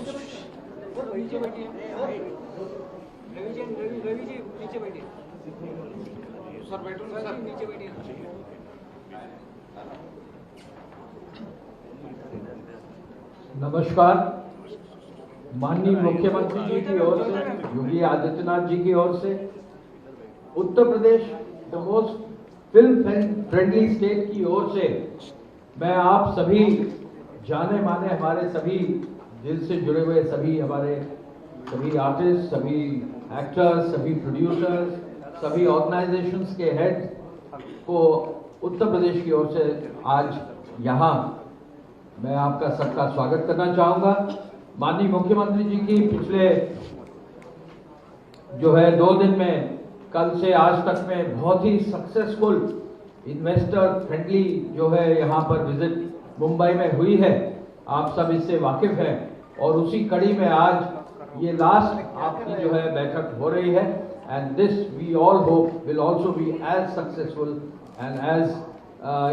नीचे बैठिए। रवि जी नीचे बैठिए। सर बैठो सर, नीचे बैठिए। नमस्कार। माननीय मुख्यमंत्री जी की ओर से, योगी आदित्यनाथ जी की ओर से, Uttar Pradesh the most film friendly state की ओर से मैं आप सभी जाने माने हमारे सभी दिल से जुड़े हुए सभी हमारे सभी आर्टिस्ट, सभी एक्टर्स, सभी प्रोड्यूसर्स, सभी ऑर्गेनाइजेशंस के हेड को उत्तर प्रदेश की ओर से आज यहाँ मैं आपका सबका स्वागत करना चाहूंगा। माननीय मुख्यमंत्री जी की पिछले जो है 2 दिन में, कल से आज तक में बहुत ही सक्सेसफुल इन्वेस्टर फ्रेंडली जो है यहाँ पर विजिट मुंबई में हुई है। आप सब इससे वाकिफ हैं और उसी कड़ी में आज ये लास्ट आपकी जो है बैठक हो रही है। And this we all hope will also be as successful and as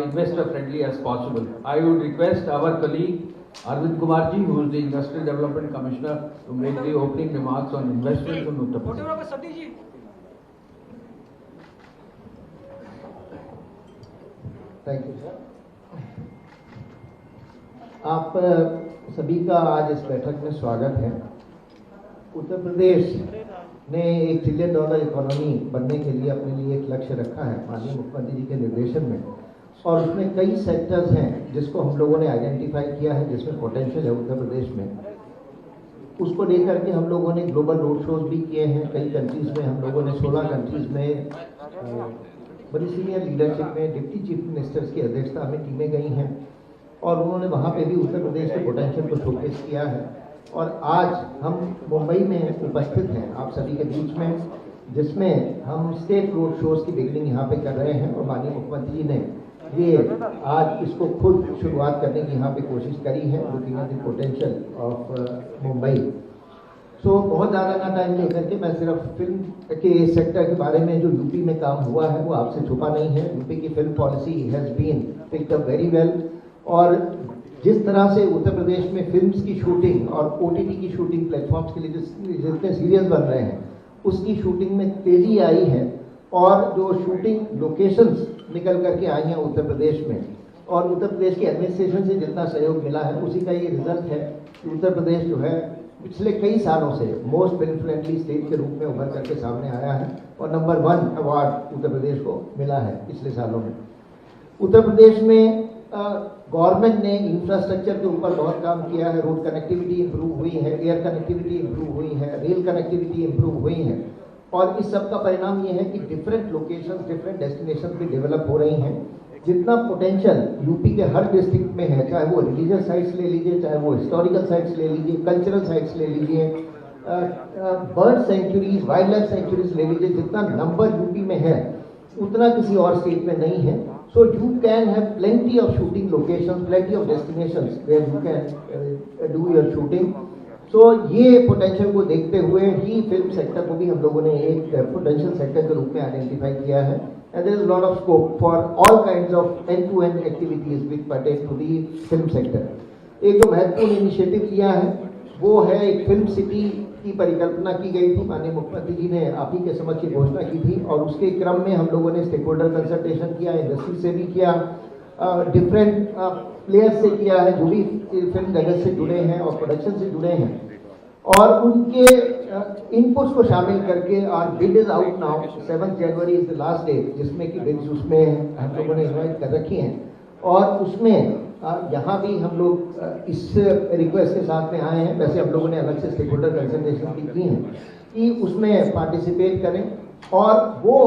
investor friendly as possible. I would request our colleague Arvind Kumar ji, who is the Industrial Development Commissioner, to make the opening remarks on investments in Uttar Pradesh. Thank you sir. आप सभी का आज इस बैठक में स्वागत है। उत्तर प्रदेश ने $1 ट्रिलियन इकोनॉमी बनने के लिए अपने लिए एक लक्ष्य रखा है माननीय मुख्यमंत्री जी के निर्देशन में, और उसमें कई सेक्टर्स हैं जिसको हम लोगों ने आइडेंटिफाई किया है, जिसमें पोटेंशियल है उत्तर प्रदेश में। उसको लेकर के हम लोगों ने ग्लोबल रोड शोज भी किए हैं कई कंट्रीज़ में। हम लोगों ने 16 कंट्रीज़ में बड़ी सीनियर लीडरशिप में डिप्टी चीफ मिनिस्टर्स की अध्यक्षता में टीमें गई हैं और उन्होंने वहाँ पे भी उत्तर प्रदेश के पोटेंशियल को शोकेस किया है। और आज हम मुंबई में उपस्थित हैं आप सभी के बीच में, जिसमें हम स्टेट रोड शोज की बिगनिंग यहाँ पे कर रहे हैं और माननीय मुख्यमंत्री जी ने ये आज इसको खुद शुरुआत करने की यहाँ पे कोशिश करी है, looking at the potential of Mumbai. So बहुत ज़्यादा ना टाइम लेकर के मैं सिर्फ फिल्म के सेक्टर के बारे में जो यूपी में काम हुआ है वो आपसे छुपा नहीं है। यूपी की film policy has been picked up very well, और जिस तरह से उत्तर प्रदेश में फिल्म्स की शूटिंग और ओटीटी की शूटिंग प्लेटफॉर्म्स के लिए जितने सीरियल बन रहे हैं उसकी शूटिंग में तेज़ी आई है, और जो शूटिंग लोकेशंस निकल करके आई हैं उत्तर प्रदेश में, और उत्तर प्रदेश की एडमिनिस्ट्रेशन से जितना सहयोग मिला है उसी का ये रिजल्ट है कि उत्तर प्रदेश जो है पिछले कई सालों से मोस्ट फिल्म फ्रेंडली स्टेट के रूप में उभर करके सामने आया है और नंबर 1 अवार्ड उत्तर प्रदेश को मिला है पिछले सालों में। उत्तर प्रदेश में गवर्नमेंट ने इंफ्रास्ट्रक्चर के ऊपर बहुत काम किया है। रोड कनेक्टिविटी इंप्रूव हुई है, एयर कनेक्टिविटी इंप्रूव हुई है, रेल कनेक्टिविटी इंप्रूव हुई है, और इस सब का परिणाम ये है कि डिफरेंट लोकेशंस, डिफरेंट डेस्टिनेशन भी डेवलप हो रही हैं। जितना पोटेंशियल यूपी के हर डिस्ट्रिक्ट में है, चाहे वो रिलीजियस साइट्स ले लीजिए, चाहे वो हिस्टोरिकल साइट्स ले लीजिए, कल्चरल साइट्स ले लीजिए, bird sanctuaries, wildlife sanctuaries ले लीजिए, जितना नंबर यूपी में है उतना किसी और स्टेट में नहीं है। So you can have plenty of shooting locations, plenty of destinations where you can do your shooting. So ये पोटेंशियल को देखते हुए ही फिल्म सेक्टर को भी हम लोगों ने एक पोटेंशियल सेक्टर के रूप में आइडेंटिफाई किया है। And there is a lot of scope for all kinds of end-to-end activities which pertain to the film sector. एक जो महत्वपूर्ण इनिशिएटिव लिया है वो है एक फिल्म सिटी की परिकल्पना की गई थी। माननीय मुख्यमंत्री जी ने आप ही के समक्ष की घोषणा की थी, और उसके क्रम में हम लोगों ने स्टेक होल्डर कंसल्टेशन किया, इंडस्ट्री से भी किया, डिफरेंट प्लेयर्स से किया है जो भी फिल्म जगत से जुड़े हैं और प्रोडक्शन से जुड़े हैं, और उनके इनपुट्स को शामिल करके आज bid is out now. 7 January is the last date जिसमें कि बिड्स उसमें हम लोगों ने इन्वाइट कर रखी हैं, और उसमें यहाँ भी हम लोग इस रिक्वेस्ट के साथ में आए हैं। वैसे हम लोगों ने अलग से स्टेक होल्डर कंसल्टेशन भी की है कि उसमें पार्टिसिपेट करें, और वो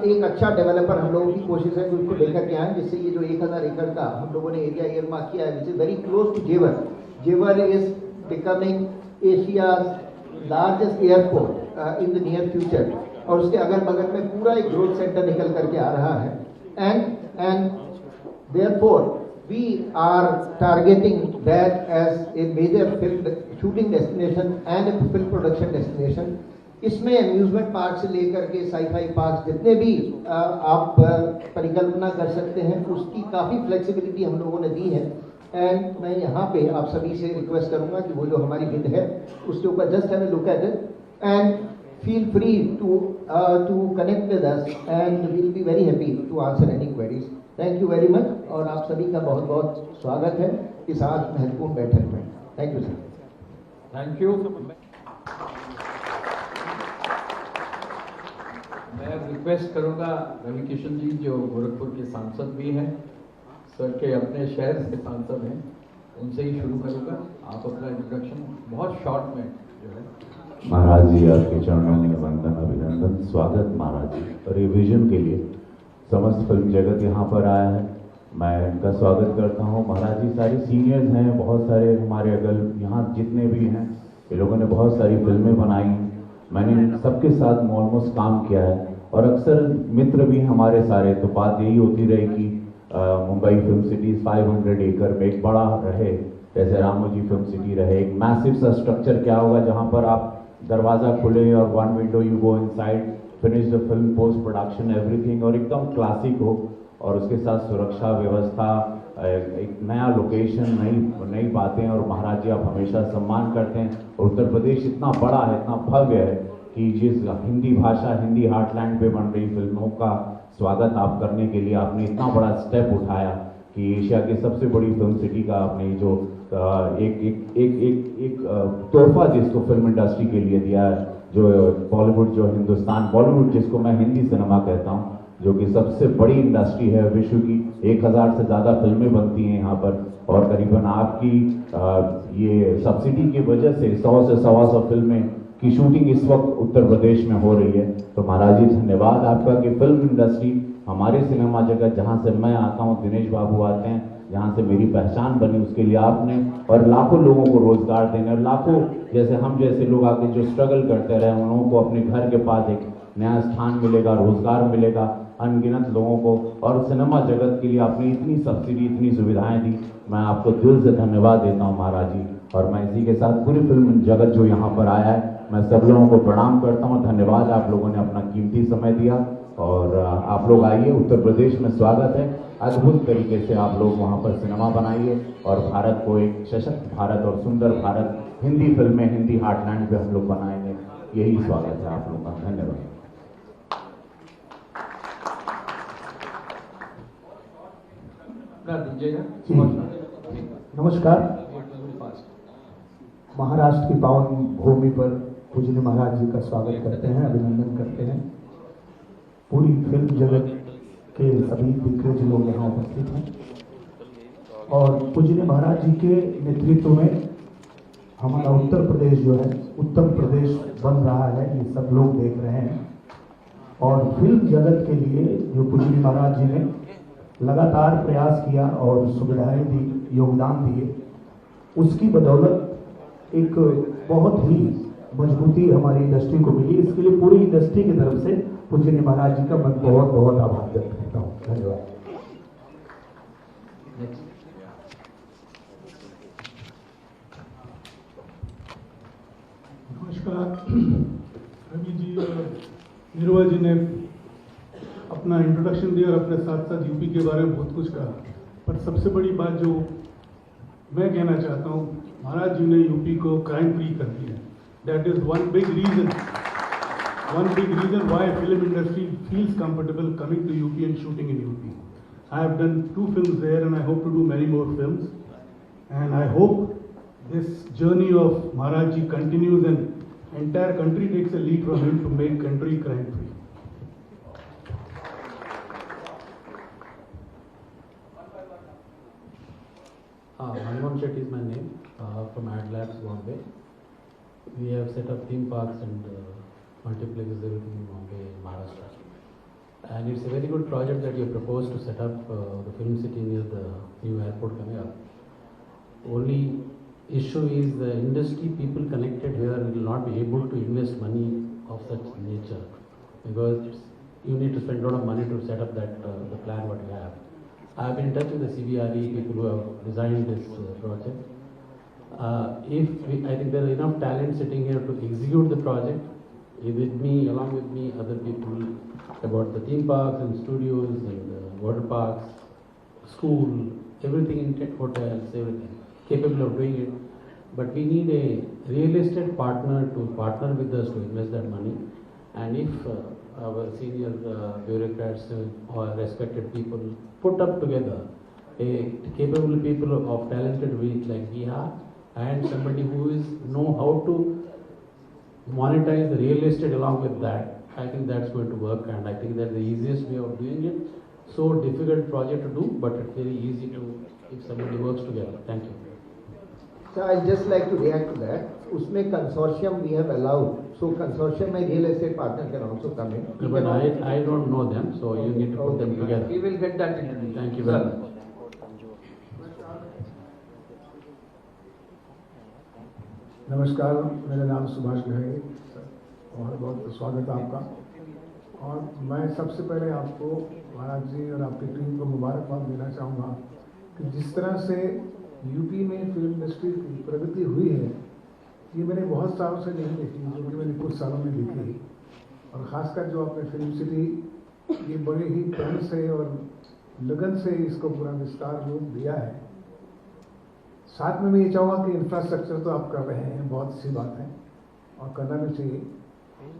एक अच्छा डेवलपर हम लोगों की कोशिश है कि उसको लेकर के आए, जिससे ये जो 1000 एकड़ का हम लोगों ने एरिया ईयरमार्क किया है, which is very close to Jewar. Jewar is becoming Asia's largest airport in the near future, और उसके अगल बगल में पूरा एक ग्रोथ सेंटर निकल करके आ रहा है। And therefore we are targeting that as a major film shooting destination and a film production destination. इसमें अम्यूजमेंट पार्क से लेकर के साई-फाई पार्क जितने भी आप परिकल्पना कर सकते हैं उसकी काफ़ी फ्लेक्सिबिलिटी हम लोगों ने दी है, एंड मैं यहाँ पे आप सभी से रिक्वेस्ट करूंगा कि वो जो हमारी विद है उसके ऊपर just have a look at it and feel free to connect with us and we will be very happy to answer any queries. Thank you very much और आप सभी का बहुत बहुत स्वागत है इस आज महत्वपूर्ण बैठक में। Thank you sir. Thank you. मैं रिक्वेस्ट करूंगा रवि किशन जी जो गोरखपुर के सांसद भी हैं, सर के अपने शहर से सांसद हैं, उनसे ही शुरू करूंगा। आप अपना इंट्रोडक्शन बहुत शॉर्ट में जो है। महाराज जी आपके चरणों में वंदन अभिनंदन, स्वागत महाराज जी। और ये विजन के लिए समस्त फिल्म जगत यहाँ पर आया है, मैं इनका स्वागत करता हूँ। महाराज जी सारे सीनियर्स हैं, बहुत सारे हमारे अगल यहाँ जितने भी हैं ये लोगों ने बहुत सारी फिल्में बनाई हैं, मैंने सबके साथ ऑलमोस्ट काम किया है और अक्सर मित्र भी हमारे सारे। तो बात यही होती रही कि मुंबई फिल्म सिटी 500 एकड़ में एक बड़ा रहे, जैसे रामोजी फिल्म सिटी रहे, एक मैसिव सा स्ट्रक्चर क्या होगा जहाँ पर आप दरवाज़ा खुले और one window you go inside, finish the film, post production everything, और एकदम क्लासिक हो और उसके साथ सुरक्षा व्यवस्था, एक नया लोकेशन, नई बातें। और महाराज जी आप हमेशा सम्मान करते हैं। उत्तर प्रदेश इतना बड़ा है, इतना भव्य है कि जिस हिंदी भाषा, हिंदी हार्टलैंड पे बन रही फिल्मों का स्वागत आप करने के लिए आपने इतना बड़ा स्टेप उठाया कि एशिया की सबसे बड़ी फिल्म सिटी का आपने जो एक तोहफा जिसको फिल्म इंडस्ट्री के लिए दिया है, जो बॉलीवुड, जो हिंदुस्तान बॉलीवुड जिसको मैं हिंदी सिनेमा कहता हूँ, जो कि सबसे बड़ी इंडस्ट्री है विश्व की, 1000 से ज़्यादा फिल्में बनती हैं यहाँ पर और करीबन आपकी ये सब्सिडी की वजह से 100 से 125 फिल्में की शूटिंग इस वक्त उत्तर प्रदेश में हो रही है। तो महाराज जी धन्यवाद आपका कि फिल्म इंडस्ट्री हमारे सिनेमा जगत जहाँ से मैं आता हूँ, दिनेश बाबू आते हैं, जहाँ से मेरी पहचान बनी, उसके लिए आपने और लाखों लोगों को रोजगार देने और लाखों जैसे हम जैसे लोग आके जो स्ट्रगल करते रहे उन लोगों को अपने घर के पास एक नया स्थान मिलेगा, रोजगार मिलेगा अनगिनत लोगों को। और सिनेमा जगत के लिए आपने इतनी सब्सिडी, इतनी सुविधाएं दी, मैं आपको दिल से धन्यवाद देता हूं महाराज जी। और मैं इसी के साथ पूरी फिल्म जगत जो यहाँ पर आया है, मैं सब लोगों को प्रणाम करता हूँ। धन्यवाद, आप लोगों ने अपना कीमती समय दिया और आप लोग आइए, उत्तर प्रदेश में स्वागत है। अद्भुत तरीके से आप लोग वहाँ पर सिनेमा बनाइए और भारत को एक सशक्त भारत और सुंदर भारत, हिंदी फिल्में, हिंदी हार्टलैंड पे हम लोग बनाएंगे। यही स्वागत है आप लोगों का। धन्यवाद। नमस्कार। महाराष्ट्र की पावन भूमि पर पूजनीय महाराज जी का स्वागत करते हैं, अभिनंदन करते हैं। पूरी फिल्म जगत के सभी दिग्गज लोग यहाँ उपस्थित हैं और पूजनीय महाराज जी के नेतृत्व में हमारा उत्तर प्रदेश जो है उत्तम प्रदेश बन रहा है, ये सब लोग देख रहे हैं। और फिल्म जगत के लिए जो पूजनीय महाराज जी ने लगातार प्रयास किया और सुविधाएं दी, योगदान दिए, उसकी बदौलत एक बहुत ही मजबूती हमारी इंडस्ट्री को मिली। इसके लिए पूरी इंडस्ट्री की तरफ से पूजनीय महाराज जी का मैं बहुत बहुत आभार व्यक्त करता हूँ। धन्यवाद। नमस्कार। रवि जी और निर्वा जी ने अपना इंट्रोडक्शन दिया और अपने साथ साथ यूपी के बारे में बहुत कुछ कहा, पर सबसे बड़ी बात जो मैं कहना चाहता हूँ, महाराज जी ने यूपी को क्राइम फ्री कर दिया। That is one big reason why film industry feels comfortable coming to UP and shooting in UP. I have done 2 films there and I hope to do many more films, and I hope this journey of Maharaj ji continues and entire country takes a lead from him to make country crime free. Manmohan Shetty is my name, from Ad Labs, Bombay. We have set up theme parks and multiplexes, everything in Bombay, Maharashtra. And it's a very good project that you have proposed to set up the film city near the new airport coming up. Only issue is the industry people connected here will not be able to invest money of such nature because you need to spend a lot of money to set up that the plan what you have. I have been in touch with the CBRE people who have designed this project. I think there are enough talent sitting here to execute the project. With me, along with me, other people about the theme parks and studios and water parks, school, everything in tech, hotels, everything, capable of doing it. But we need a real estate partner to partner with us to invest that money. And if our senior bureaucrats or respected people put up together a capable people of talented reach like we have, and somebody who is know how to monetize the real estate along with that, I think that's going to work, and I think that's the easiest way of doing it. So difficult project to do, but it's very easy to if somebody works together. Thank you. So I'd just like to react to that. Usme consortium we have allowed. So consortium में real estate partner can also come in. No, but I don't know them, so you need to put them together. We will get that in. Thank you very much. नमस्कार, मेरा नाम सुभाष है और बहुत स्वागत है आपका। और मैं सबसे पहले आपको महाराज जी और आपकी टीम को मुबारकबाद देना चाहूँगा कि जिस तरह से यूपी में फिल्म इंडस्ट्री की प्रगति हुई है, ये मैंने बहुत सालों से नहीं देखी, जो कि मैंने कुछ सालों में देखी। और ख़ासकर जो आपने फिल्म सिटी, ये बड़े ही प्यार से और लगन से इसको पूरा विस्तार रूप दिया है। साथ में मैं ये चाहूँगा कि इंफ्रास्ट्रक्चर तो आप कर रहे हैं, बहुत अच्छी बात है और करना भी चाहिए,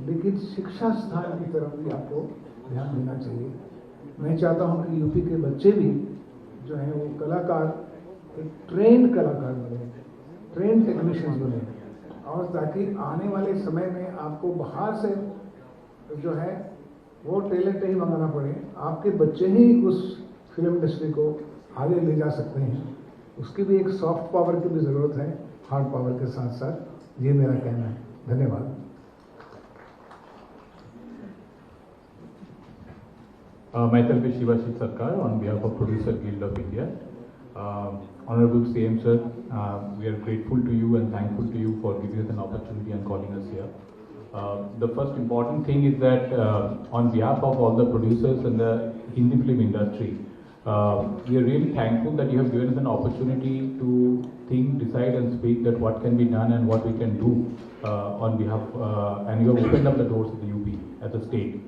लेकिन शिक्षा स्थान की तरफ भी आपको ध्यान देना चाहिए। मैं चाहता हूँ कि यूपी के बच्चे भी जो हैं वो कलाकार, एक ट्रेंड कलाकार बने, ट्रेंड टेक्नीशियंस बने, और ताकि आने वाले समय में आपको बाहर से जो है वो टैलेंट नहीं मंगाना पड़े, आपके बच्चे ही उस फिल्म इंडस्ट्री को आगे ले जा सकते हैं। उसकी भी एक सॉफ्ट पावर की भी ज़रूरत है, हार्ड पावर के साथ साथ। ये मेरा कहना है। धन्यवाद। Myself is Shivashik Sarkar on behalf of Producer Guild of India. Honorable CM Sir, we are grateful to you and thankful to you for giving us an opportunity and calling us here. The first important thing is that on behalf of all the producers in the Hindi film industry, we are really thankful that you have given us an opportunity to think, decide and speak that what can be done and what we can do on behalf, and you have opened up the doors of the UP as a state.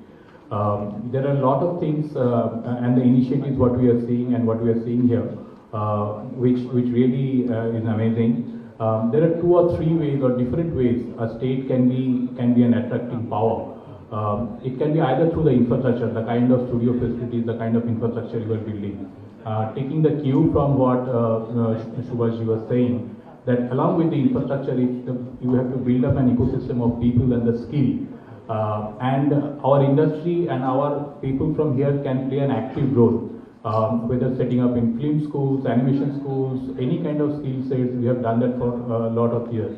There are a lot of things and the initiatives what we are seeing and what we are seeing here, which really is amazing. There are 2 or 3 ways or different ways a state can be an attracting power. It can be either through the infrastructure, the kind of studio facilities, the kind of infrastructure you are building. Taking the cue from what Subhash was saying, that along with the infrastructure, you have to build up an ecosystem of people and the skill. And our industry and our people from here can play an active role, whether setting up in film schools, animation schools, any kind of skill sets. We have done that for a lot of years.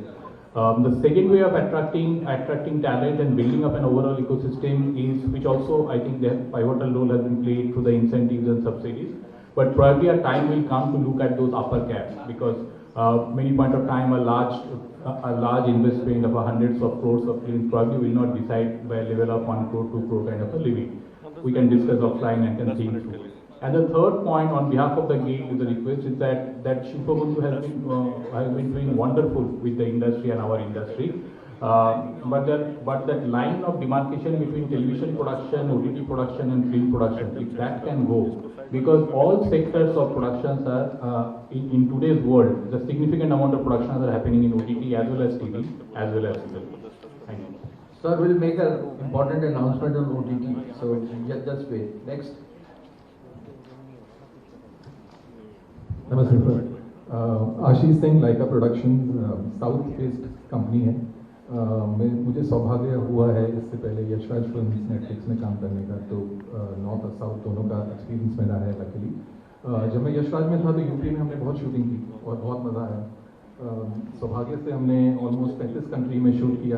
The second way of attracting talent and building up an overall ecosystem is, which also I think the pivotal role has been played through the incentives and subsidies. But probably a time will come to look at those upper caps, because many point of time a large investment of hundreds of crores of films probably will not decide by a level of 1 crore, 2 crore kind of a living. We can discuss offline and can think through. And the third point on behalf of the guild is the request is that Shilpabandhu has been doing wonderful with the industry and our industry. But that line of demarcation between television production, OTT production and film production, if that can go, because all sectors of productions are, in today's world, the significant amount of productions are happening in OTT as well as TV, as well as film. Thank you. Sir, we'll make an important announcement on OTT, so just wait. Next. नमस्ते sir, Ashish Singh लाइका production south based company है। मुझे सौभाग्य हुआ है इससे पहले Yashraj films Netflix में काम करने का, तो नॉर्थ और साउथ दोनों का एक्सपीरियंस मेरा है लकीली। जब मैं यशराज में था तो यूपी में हमने बहुत शूटिंग की और बहुत मज़ा आया। सौभाग्य से हमने ऑलमोस्ट 35 कंट्री में शूट किया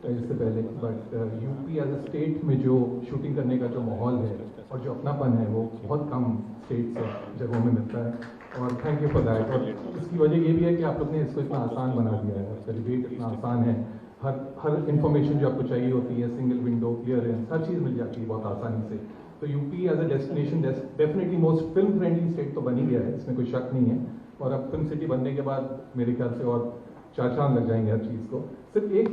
इससे पहले, but UP as a state में जो शूटिंग करने का जो माहौल है और जो अपनापन है वो बहुत कम स्टेट्स और जगहों में मिलता है, और थैंक यू फॉर दैट। और इसकी वजह ये भी है कि आप लोग ने इसको इतना आसान बना दिया है, सेलिब्रेट इतना आसान है, हर इन्फॉर्मेशन जो आपको चाहिए होती है, सिंगल विंडो, क्लियरेंस, हर चीज़ मिल जाती है बहुत आसानी से। तो UP as a destination definitely most film friendly state तो बन ही गया है, इसमें कोई शक नहीं है। और अब फिल्म सिटी बनने के बाद मेरे ख्याल से और 4 चांद लग जाएंगे हर चीज़ को। सिर्फ एक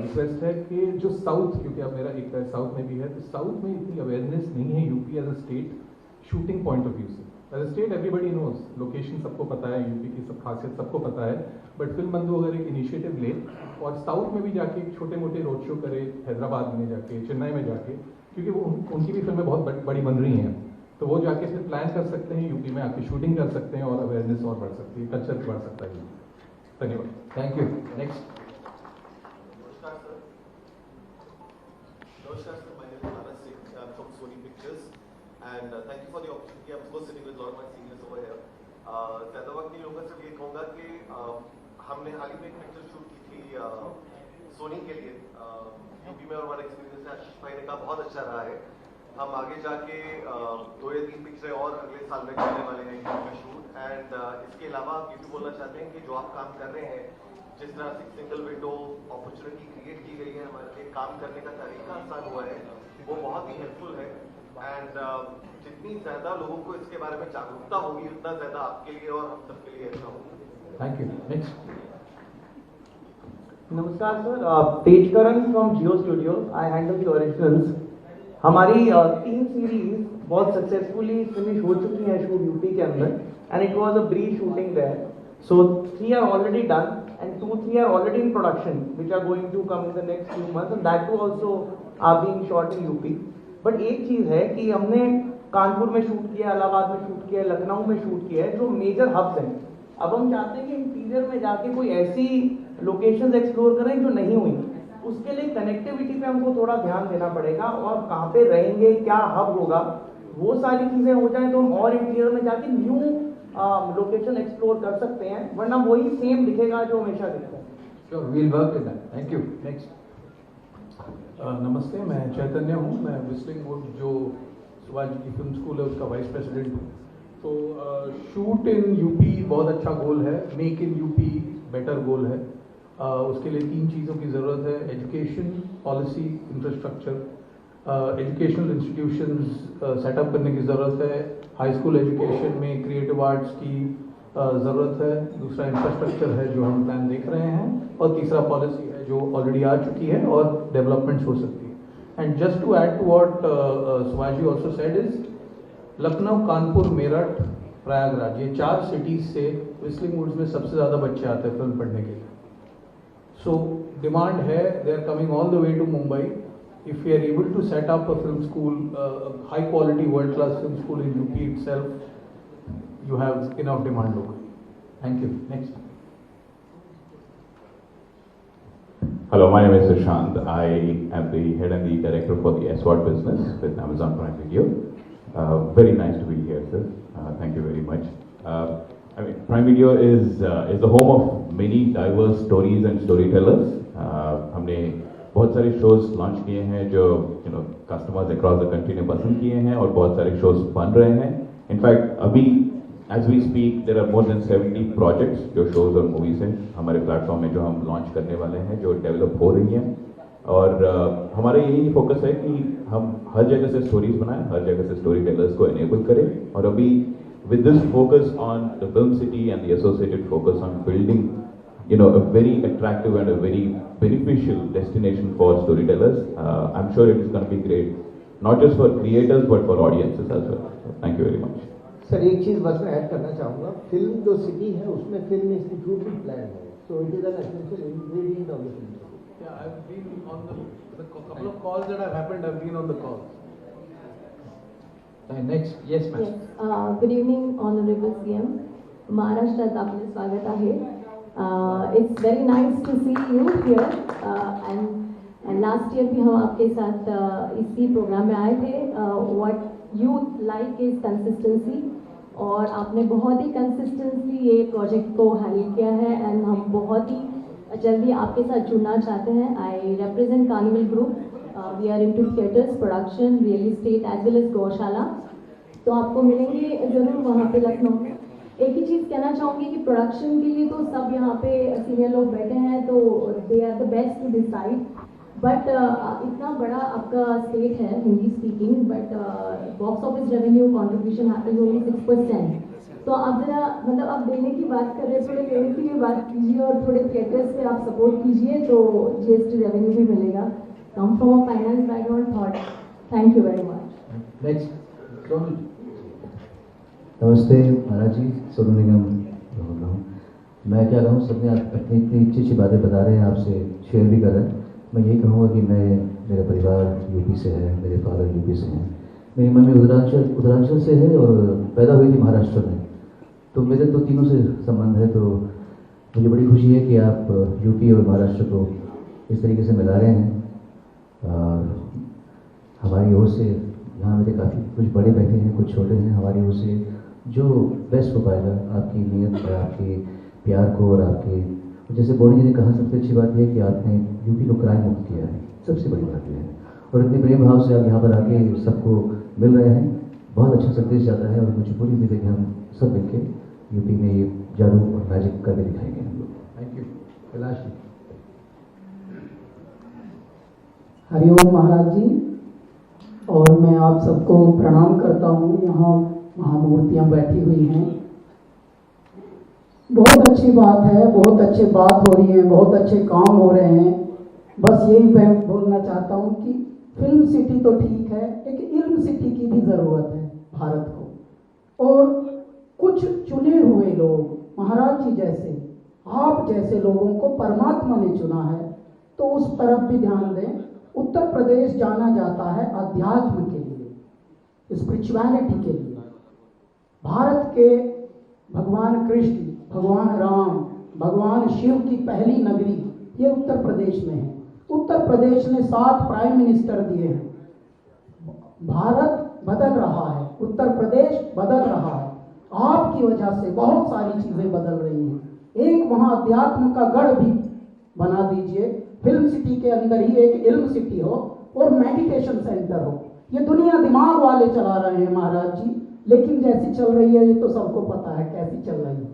रिक्वेस्ट है कि जो साउथ, क्योंकि अब मेरा एक साउथ में भी है, तो साउथ में इतनी अवेयरनेस नहीं है UP as a state shooting point of view से। As a state everybody knows, location सबको पता है, यूपी की सब खासियत सबको पता है, बट फिल्म बंधु अगर एक इनिशिएटिव ले और साउथ में भी जाके छोटे मोटे रोड शो करे, हैदराबाद में जाके, चेन्नई में जाके, क्योंकि वो उनकी भी फिल्में बहुत बड़ी बन रही हैं, तो वो जाके फिर प्लान कर सकते हैं, यूपी में आके शूटिंग कर सकते हैं और अवेयरनेस और बढ़ सकती है, कल्चर बढ़ सकता है। धन्यवाद। Thank you. Next. Namaskar sir, my name is Anas Singh. I'm from Sony Pictures, and thank you for the opportunity. I'm of course sitting with a lot of my seniors over here. ज़्यादा वक्त नहीं लूँगा, सिर्फ ये कहूँगा कि हमने हाल ही में एक पिक्चर शूट की थी सोनी के लिए यूपी में, और हमारा एक्सपीरियंस है आशीष भाई ने कहा बहुत अच्छा रहा है। हम आगे जाके 2 या 3 पिक्चरें और अगले साल में करने वाले हैं यूपी शूट, एंड इसके अलावा आप ये भी बोलना चाहते हैं कि जो आप काम कर रहे हैं, जिस तरह से सिंगल विंडो अपॉर्चुनिटी क्रिएट की गई है, हमारे लिए काम करने का तरीका आसान हुआ है, वो बहुत ही हेल्पफुल है। एंड जितनी ज़्यादा लोगों को इसके बारे में जागरूकता होगी, उतना ज़्यादा आपके लिए और हम सबके लिए अच्छा होगा। Thank you. नेक्स्ट। नमस्कार sir, Tejkaran from Jio studio, I handle the originals. हमारी 3 सीरीज बहुत सक्सेसफुली फिनिश हो चुकी है शूट यूपी के अंदर, and it was a brief shooting there, so 3 are already done and 2-3 are already in production, which are going to come in the next few months, and that too also are being shot in UP. But एक चीज़ है कि हमने कानपुर में shoot किया, इलाहाबाद में shoot किया, लखनऊ में shoot किया है, जो मेजर हब्स हैं। अब हम चाहते हैं कि इंटीरियर में जाके कोई ऐसी लोकेशंस एक्सप्लोर करें जो नहीं हुई। उसके लिए कनेक्टिविटी पे हमको थोड़ा ध्यान देना पड़ेगा, और कहाँ पे रहेंगे, क्या हब होगा, वो सारी चीज़ें हो जाए तो हम और इंटीरियर में जाके न्यू लोकेशन एक्सप्लोर कर सकते हैं, वरना वही सेम दिखेगा जो हमेशा दिखता है। Sure, we'll work with that. Thank you. Next. नमस्ते, मैं चैतन्य हूँ, मैं विस्लिंग वुड जो शिवाजी की फिल्म स्कूल है उसका वाइस प्रेसिडेंट हूँ। तो शूट इन यूपी बहुत अच्छा गोल है, मेक इन यूपी बेटर गोल है। उसके लिए 3 चीज़ों की ज़रूरत है: education, policy, infrastructure. Educational institutions setup करने की ज़रूरत है, हाई स्कूल एजुकेशन में क्रिएटिव आर्ट्स की ज़रूरत है। दूसरा इंफ्रास्ट्रक्चर है जो हम प्लान देख रहे हैं, और तीसरा पॉलिसी है जो ऑलरेडी आ चुकी है और डेवलपमेंट्स हो सकती है। And just to add to what Shivaji also said is, Lucknow, Kanpur, Meerut, Prayagraj, ये 4 सिटीज़ से विस्लिंग वुड्स में सबसे ज़्यादा बच्चे आते हैं फिल्म पढ़ने के लिए। सो डिमांड है, they are coming all the way to Mumbai. If we are able to set up a film school, a high quality world class film school in UP itself, you have enough demand locally. Thank you. Next. Hello, my name is Sushant. I am the head and the director for the SWOT business with Amazon Prime Video. Very nice to be here, sir. Thank you very much. I mean, Prime Video is the home of many diverse stories and storytellers. हमने बहुत सारे shows launch किए हैं जो customers across the country ने पसंद किए हैं, और बहुत सारे शोज बन रहे हैं। इनफैक्ट अभी as we speak there are more than 70 projects जो शोज और मूवीज हैं हमारे प्लेटफॉर्म में जो हम लॉन्च करने वाले हैं, जो डेवलप हो रही हैं। और हमारा यही फोकस है कि हम हर जगह से स्टोरीज बनाएं, हर जगह से स्टोरी टेलर्स को एनेबल करें। और अभी with this focus on the film city and the associated focus on building a very attractive and a very beneficial destination for storytellers. I'm sure it is going to be great, not just for creators but for audiences as well. So, thank you very much. Sir एक चीज़ बस मैं add करना चाहूँगा, film जो city है उसमें film institute भी plan है, so it is an essential ingredient of the film city. Yeah, I've been on the couple of calls that have happened. I've been on the calls. Next. Yes, ma'am. Yes. Good evening, Honorable CM. महाराष्ट्रात आपले स्वागत आहे. It's very nice to see you here. And last year भी हम आपके साथ इसी programme में आए थे. What you like is consistency, और आपने बहुत ही कंसिस्टेंटली ये प्रोजेक्ट को हैंडल किया है, एंड हम बहुत ही जल्दी आपके साथ जुड़ना चाहते हैं. I represent carnival group. We are into theatres, production, real estate as well as gaushala. तो आपको मिलेंगे ज़रूर वहाँ पे लखनऊ में. एक ही चीज़ कहना चाहूँगी कि प्रोडक्शन के लिए तो सब यहाँ पे सीनियर लोग बैठे हैं, तो they are the best to decide. But इतना बड़ा आपका स्टेट है Hindi speaking, but box office revenue contribution happens only 6%. तो आप जरा मतलब आप देने की बात कर रहे हैं, थोड़े लेने की भी बात कीजिए, और थोड़े थिएटर्स पे आप सपोर्ट कीजिए, तो GST रेवेन्यू भी मिलेगा. Come from a finance background thought. Thank you very much. Next. नमस्ते महाराज जी, सोनू निगम बोल रहा हूँ। मैं क्या कहूँ, सबने अपनी इतनी अच्छी अच्छी बातें बता रहे हैं, आपसे शेयर भी कर रहे हैं। मैं यही कहूँगा कि मेरा परिवार यूपी से है, मेरे फादर यूपी से हैं, मेरी मम्मी उत्तरांचल से है और पैदा हुई थी महाराष्ट्र में। तो मेरे तो तीनों से संबंध है। तो मुझे बड़ी खुशी है कि आप यूपी और महाराष्ट्र को इस तरीके से मिला रहे हैं। और हमारी ओर से यहाँ मेरे काफ़ी कुछ बड़े बैठे हैं, कुछ छोटे हैं। हमारी ओर से जो बेस्ट हो पाएगा, आपकी नीयत और आपके प्यार को और आपके, जैसे बॉडी जी ने कहा, सबसे अच्छी बात यह है कि आपने यूपी को क्राइम मुक्त किया है, सबसे बड़ी बात यह है। और इतने प्रेम भाव से आप यहाँ पर आके सबको मिल रहे हैं, बहुत अच्छा संदेश जाता है। और मुझे पूरी उम्मीद है कि हम सब मिलकर यूपी में ये जादू और मैजिक करके दिखाएंगे हम लोग। Thank you. कैलाश जी। हरिओम महाराज जी, और मैं आप सबको प्रणाम करता हूँ। यहाँ महामूर्तियाँ बैठी हुई हैं, बहुत अच्छी बात है, बहुत अच्छी बात हो रही है, बहुत अच्छे काम हो रहे हैं। बस यही मैं बोलना चाहता हूँ कि फिल्म सिटी तो ठीक है, एक इल्म सिटी की भी ज़रूरत है भारत को। और कुछ चुने हुए लोग, महाराज जी जैसे, आप जैसे लोगों को परमात्मा ने चुना है, तो उस तरफ भी ध्यान दें। उत्तर प्रदेश जाना जाता है अध्यात्म के लिए, स्पिरिचुअलिटी के लिए। भारत के भगवान कृष्ण, भगवान राम, भगवान शिव की पहली नगरी ये उत्तर प्रदेश में है। उत्तर प्रदेश ने 7 प्राइम मिनिस्टर दिए हैं। भारत बदल रहा है, उत्तर प्रदेश बदल रहा है। आपकी वजह से बहुत सारी चीजें बदल रही हैं। एक वहाँ अध्यात्म का गढ़ भी बना दीजिए, फिल्म सिटी के अंदर ही एक इल्म सिटी हो और मेडिटेशन सेंटर हो। ये दुनिया दिमाग वाले चला रहे हैं महाराज जी, लेकिन जैसी चल रही है ये तो सबको पता है कैसी चल रही है।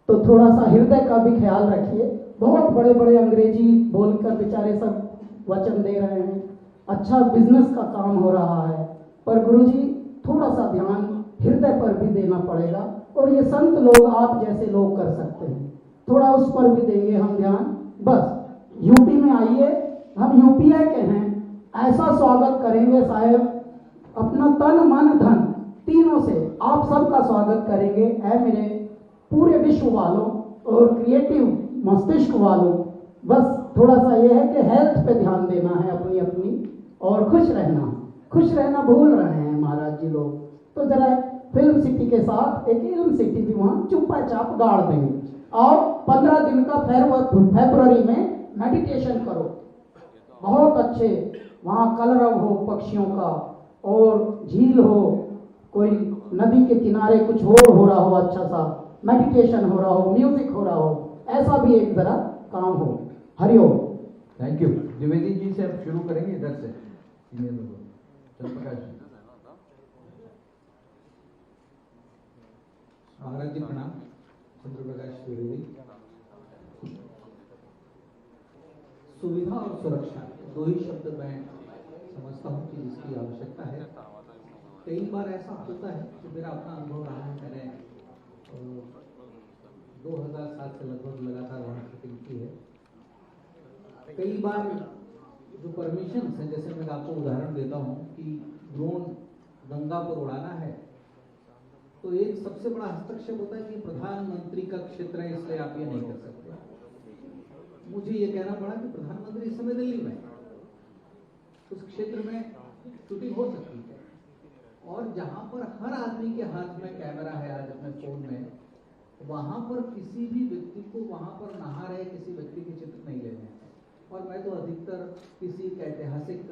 तो थोड़ा सा हृदय का भी ख्याल रखिए। बहुत बड़े बड़े अंग्रेजी बोलकर बेचारे सब वचन दे रहे हैं, अच्छा बिजनेस का काम हो रहा है, पर गुरुजी थोड़ा सा ध्यान हृदय पर भी देना पड़ेगा। और ये संत लोग, आप जैसे लोग कर सकते हैं, थोड़ा उस पर भी देंगे हम ध्यान। बस यूपी में आइए, हम यूपीए के हैं, ऐसा स्वागत करेंगे साहब, अपना तन मन धन तीनों से आप सबका स्वागत करेंगे। ऐ मेरे पूरे विश्व वालों और क्रिएटिव मस्तिष्क वालों, बस थोड़ा सा ये है कि हेल्थ पे ध्यान देना है अपनी अपनी, और खुश रहना भूल रहे हैं महाराज जी लोग। तो जरा फिल्म सिटी के साथ एक इल्म सिटी भी वहाँ चुप्पा चाप गाड़ देंगे। और 15 दिन का फरवरी में मेडिटेशन करो, बहुत अच्छे वहाँ कलरव हो पक्षियों का, और झील हो, कोई नदी के किनारे कुछ हो रहा हो, अच्छा सा मेडिटेशन हो रहा हो, म्यूजिक हो रहा हो, ऐसा भी एक जरा काम हो। हरिओम। Thank you. द्विवेदी जी से अब शुरू करेंगे, इधर से चंद्रप्रकाश जी। महाराज जी प्रणाम। चंद्रप्रकाश द्विवेदी। सुविधा और सुरक्षा, 2 ही शब्द मैं समझता हूँ कि जिसकी आवश्यकता है। कई बार ऐसा होता है कि मेरा अपना अनुभव रहा है, मैंने 2007 से लगभग लगातार वहाँ शूटिंग की है। कई बार जो परमिशन है, जैसे मैं आपको उदाहरण देता हूँ कि ड्रोन गंगा पर उड़ाना है, तो एक सबसे बड़ा हस्तक्षेप होता है कि प्रधानमंत्री का क्षेत्र है, इसलिए आप ये नहीं कर सकते। मुझे ये कहना पड़ा कि प्रधानमंत्री इस समय दिल्ली में, उस क्षेत्र में शूटिंग हो सकती है। और जहां पर हर आदमी के हाथ में कैमरा है आज अपने फोन में, वहां पर किसी भी व्यक्ति को वहां पर नहा रहे किसी व्यक्ति के चित्र नहीं लेने हैं। और मैं तो अधिकतर किसी एक ऐतिहासिक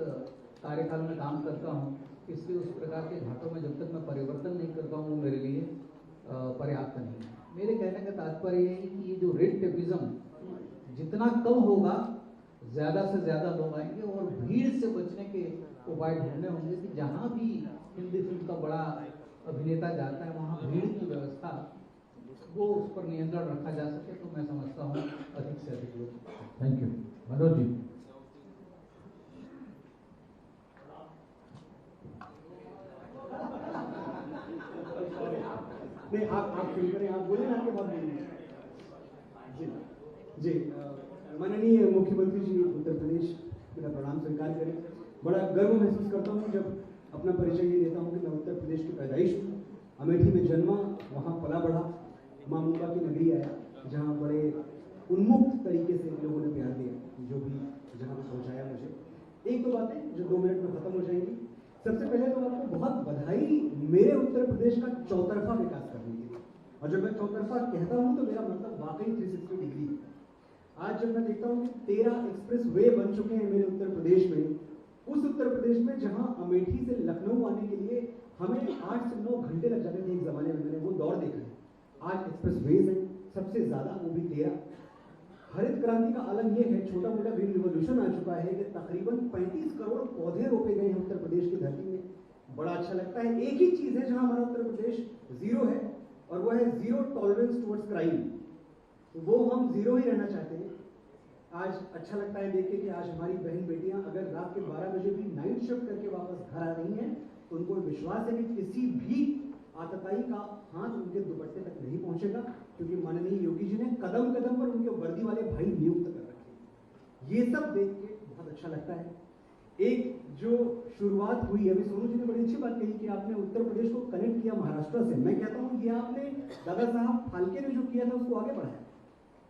कार्यकाल में काम करता हूँ, इसलिए उस प्रकार के घाटों में जब तक मैं परिवर्तन नहीं करता हूँ वो मेरे लिए पर्याप्त नहीं है। मेरे कहने का तात्पर्य ये है कि ये जो रेड टेपिज्म जितना कम होगा, ज़्यादा से ज़्यादा लोग आएंगे। और भीड़ से बचने के उपाय ढूंढने होंगे कि जहाँ भी हिंदी फिल्म का बड़ा अभिनेता जाता है वहाँ भीड़ की व्यवस्था, वो उस पर नियंत्रण रखा जा सके, तो मैं समझता हूँ अधिक से अधिक लोग। Thank you. मनोज जी। नहीं, आप फिल्म करें, आप बोले ना, आपके बाद बोलिए। जी, माननीय मुख्यमंत्री जी उत्तर प्रदेश, मेरा प्रणाम स्वीकार करें। बड़ा गर्व महसूस करता हूँ जब अपना परिचय ये देता हूँ कि मैं उत्तर प्रदेश की पैदाइश हूँ अमेठी में जन्मा, वहाँ पला बढ़ा, माँ मुंबा की नगरी आया, जहाँ बड़े उन्मुक्त तरीके से इन लोगों ने प्यार दिया, जो भी जहाँ पे पहुँचाया मुझे। एक दो बातें जो 2 मिनट में खत्म हो जाएंगी। सबसे पहले तो आपको बहुत बधाई मेरे उत्तर प्रदेश का चौतरफा विकास करने के लिए। और जब मैं चौतरफा कहता हूँ तो मेरा मतलब वाकई 360 डिग्री है। आज जब मैं देखता हूँ कि 13 एक्सप्रेस वे बन चुके हैं मेरे उत्तर प्रदेश में, उस उत्तर प्रदेश में जहाँ अमेठी से लखनऊ आने के लिए हमें 8 से 9 घंटे लग जाते थे एक जमाने में, मैंने वो दौड़ देखा है। आज एक्सप्रेस वेज है सबसे ज्यादा, वो भी 13। हरित क्रांति का आलम यह है, छोटा मोटा ग्रीन रिवोल्यूशन आ चुका है कि तकरीबन 35 करोड़ पौधे रोपे गए हैं उत्तर प्रदेश की धरती में। बड़ा अच्छा लगता है। एक ही चीज है जहां हमारा उत्तर प्रदेश जीरो है, और वो है जीरो टॉलरेंस टुवर्ड्स क्राइम। वो हम जीरो ही रहना चाहते हैं। आज अच्छा लगता है देख के कि आज हमारी बहन बेटियां अगर रात के 12 बजे भी नाइट शिफ्ट करके वापस घर आ रही हैं, तो उनको विश्वास है कि किसी भी आतताई का हाथ उनके दुपट्टे तक नहीं पहुंचेगा, क्योंकि माननीय योगी जी ने कदम कदम पर उनके वर्दी वाले भाई नियुक्त कर रखे। ये सब देख के बहुत अच्छा लगता है। एक जो शुरुआत हुई, अभी सोनू जी ने बड़ी अच्छी बात कही कि आपने उत्तर प्रदेश को कनेक्ट किया महाराष्ट्र से। मैं कहता हूँ ये आपने दादा साहब फाल्के ने जो किया था उसको आगे बढ़ाया।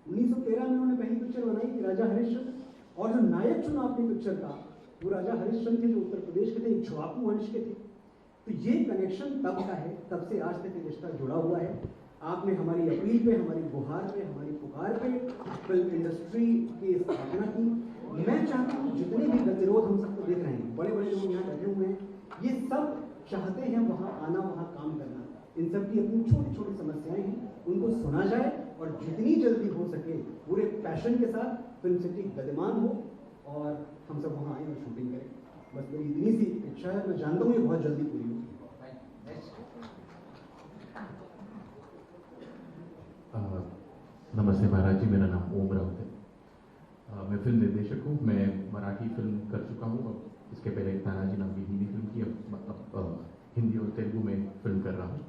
1913 में उन्होंने पहली पिक्चर बनाई थी राजा हरिश्चंद्र, और जो नायक चुना अपनी पिक्चर का वो राजा हरिश्चंद्र थे, जो उत्तर प्रदेश के थे, एक छुआकू वंश के थे। तो ये कनेक्शन तब का है, तब से आज तक ये रिश्ता जुड़ा हुआ है। आपने हमारी अपील पे, हमारी गुहार पे, हमारी पुकार पे फिल्म इंडस्ट्री की स्थापना की। मैं चाहता हूँ जितने भी गतिरोध हम सबको देख रहे हैं, बड़े बड़े लोग यहाँ बैठे हुए हैं, ये सब चाहते हैं वहाँ आना, वहाँ काम करना। इन सब की अपनी छोटी छोटी समस्याएं हैं, उनको सुना जाए और जितनी जल्दी हो सके पूरे पैशन के साथ फिल्म सिटी गतिमान हो और हम सब वहाँ आए और शूटिंग करें। बस मेरी इतनी सी इच्छा है। मैं जानता हूँ ये बहुत जल्दी पूरी होगी। नमस्ते महाराज जी, मेरा नाम ओम राउत है। मैं फिल्म निर्देशक हूँ। मैं मराठी फिल्म कर चुका हूँ, अब इसके पहले तानाजी नाम की हिंदी फिल्म की, अब हिंदी और तेलुगु में फिल्म कर रहा हूँ।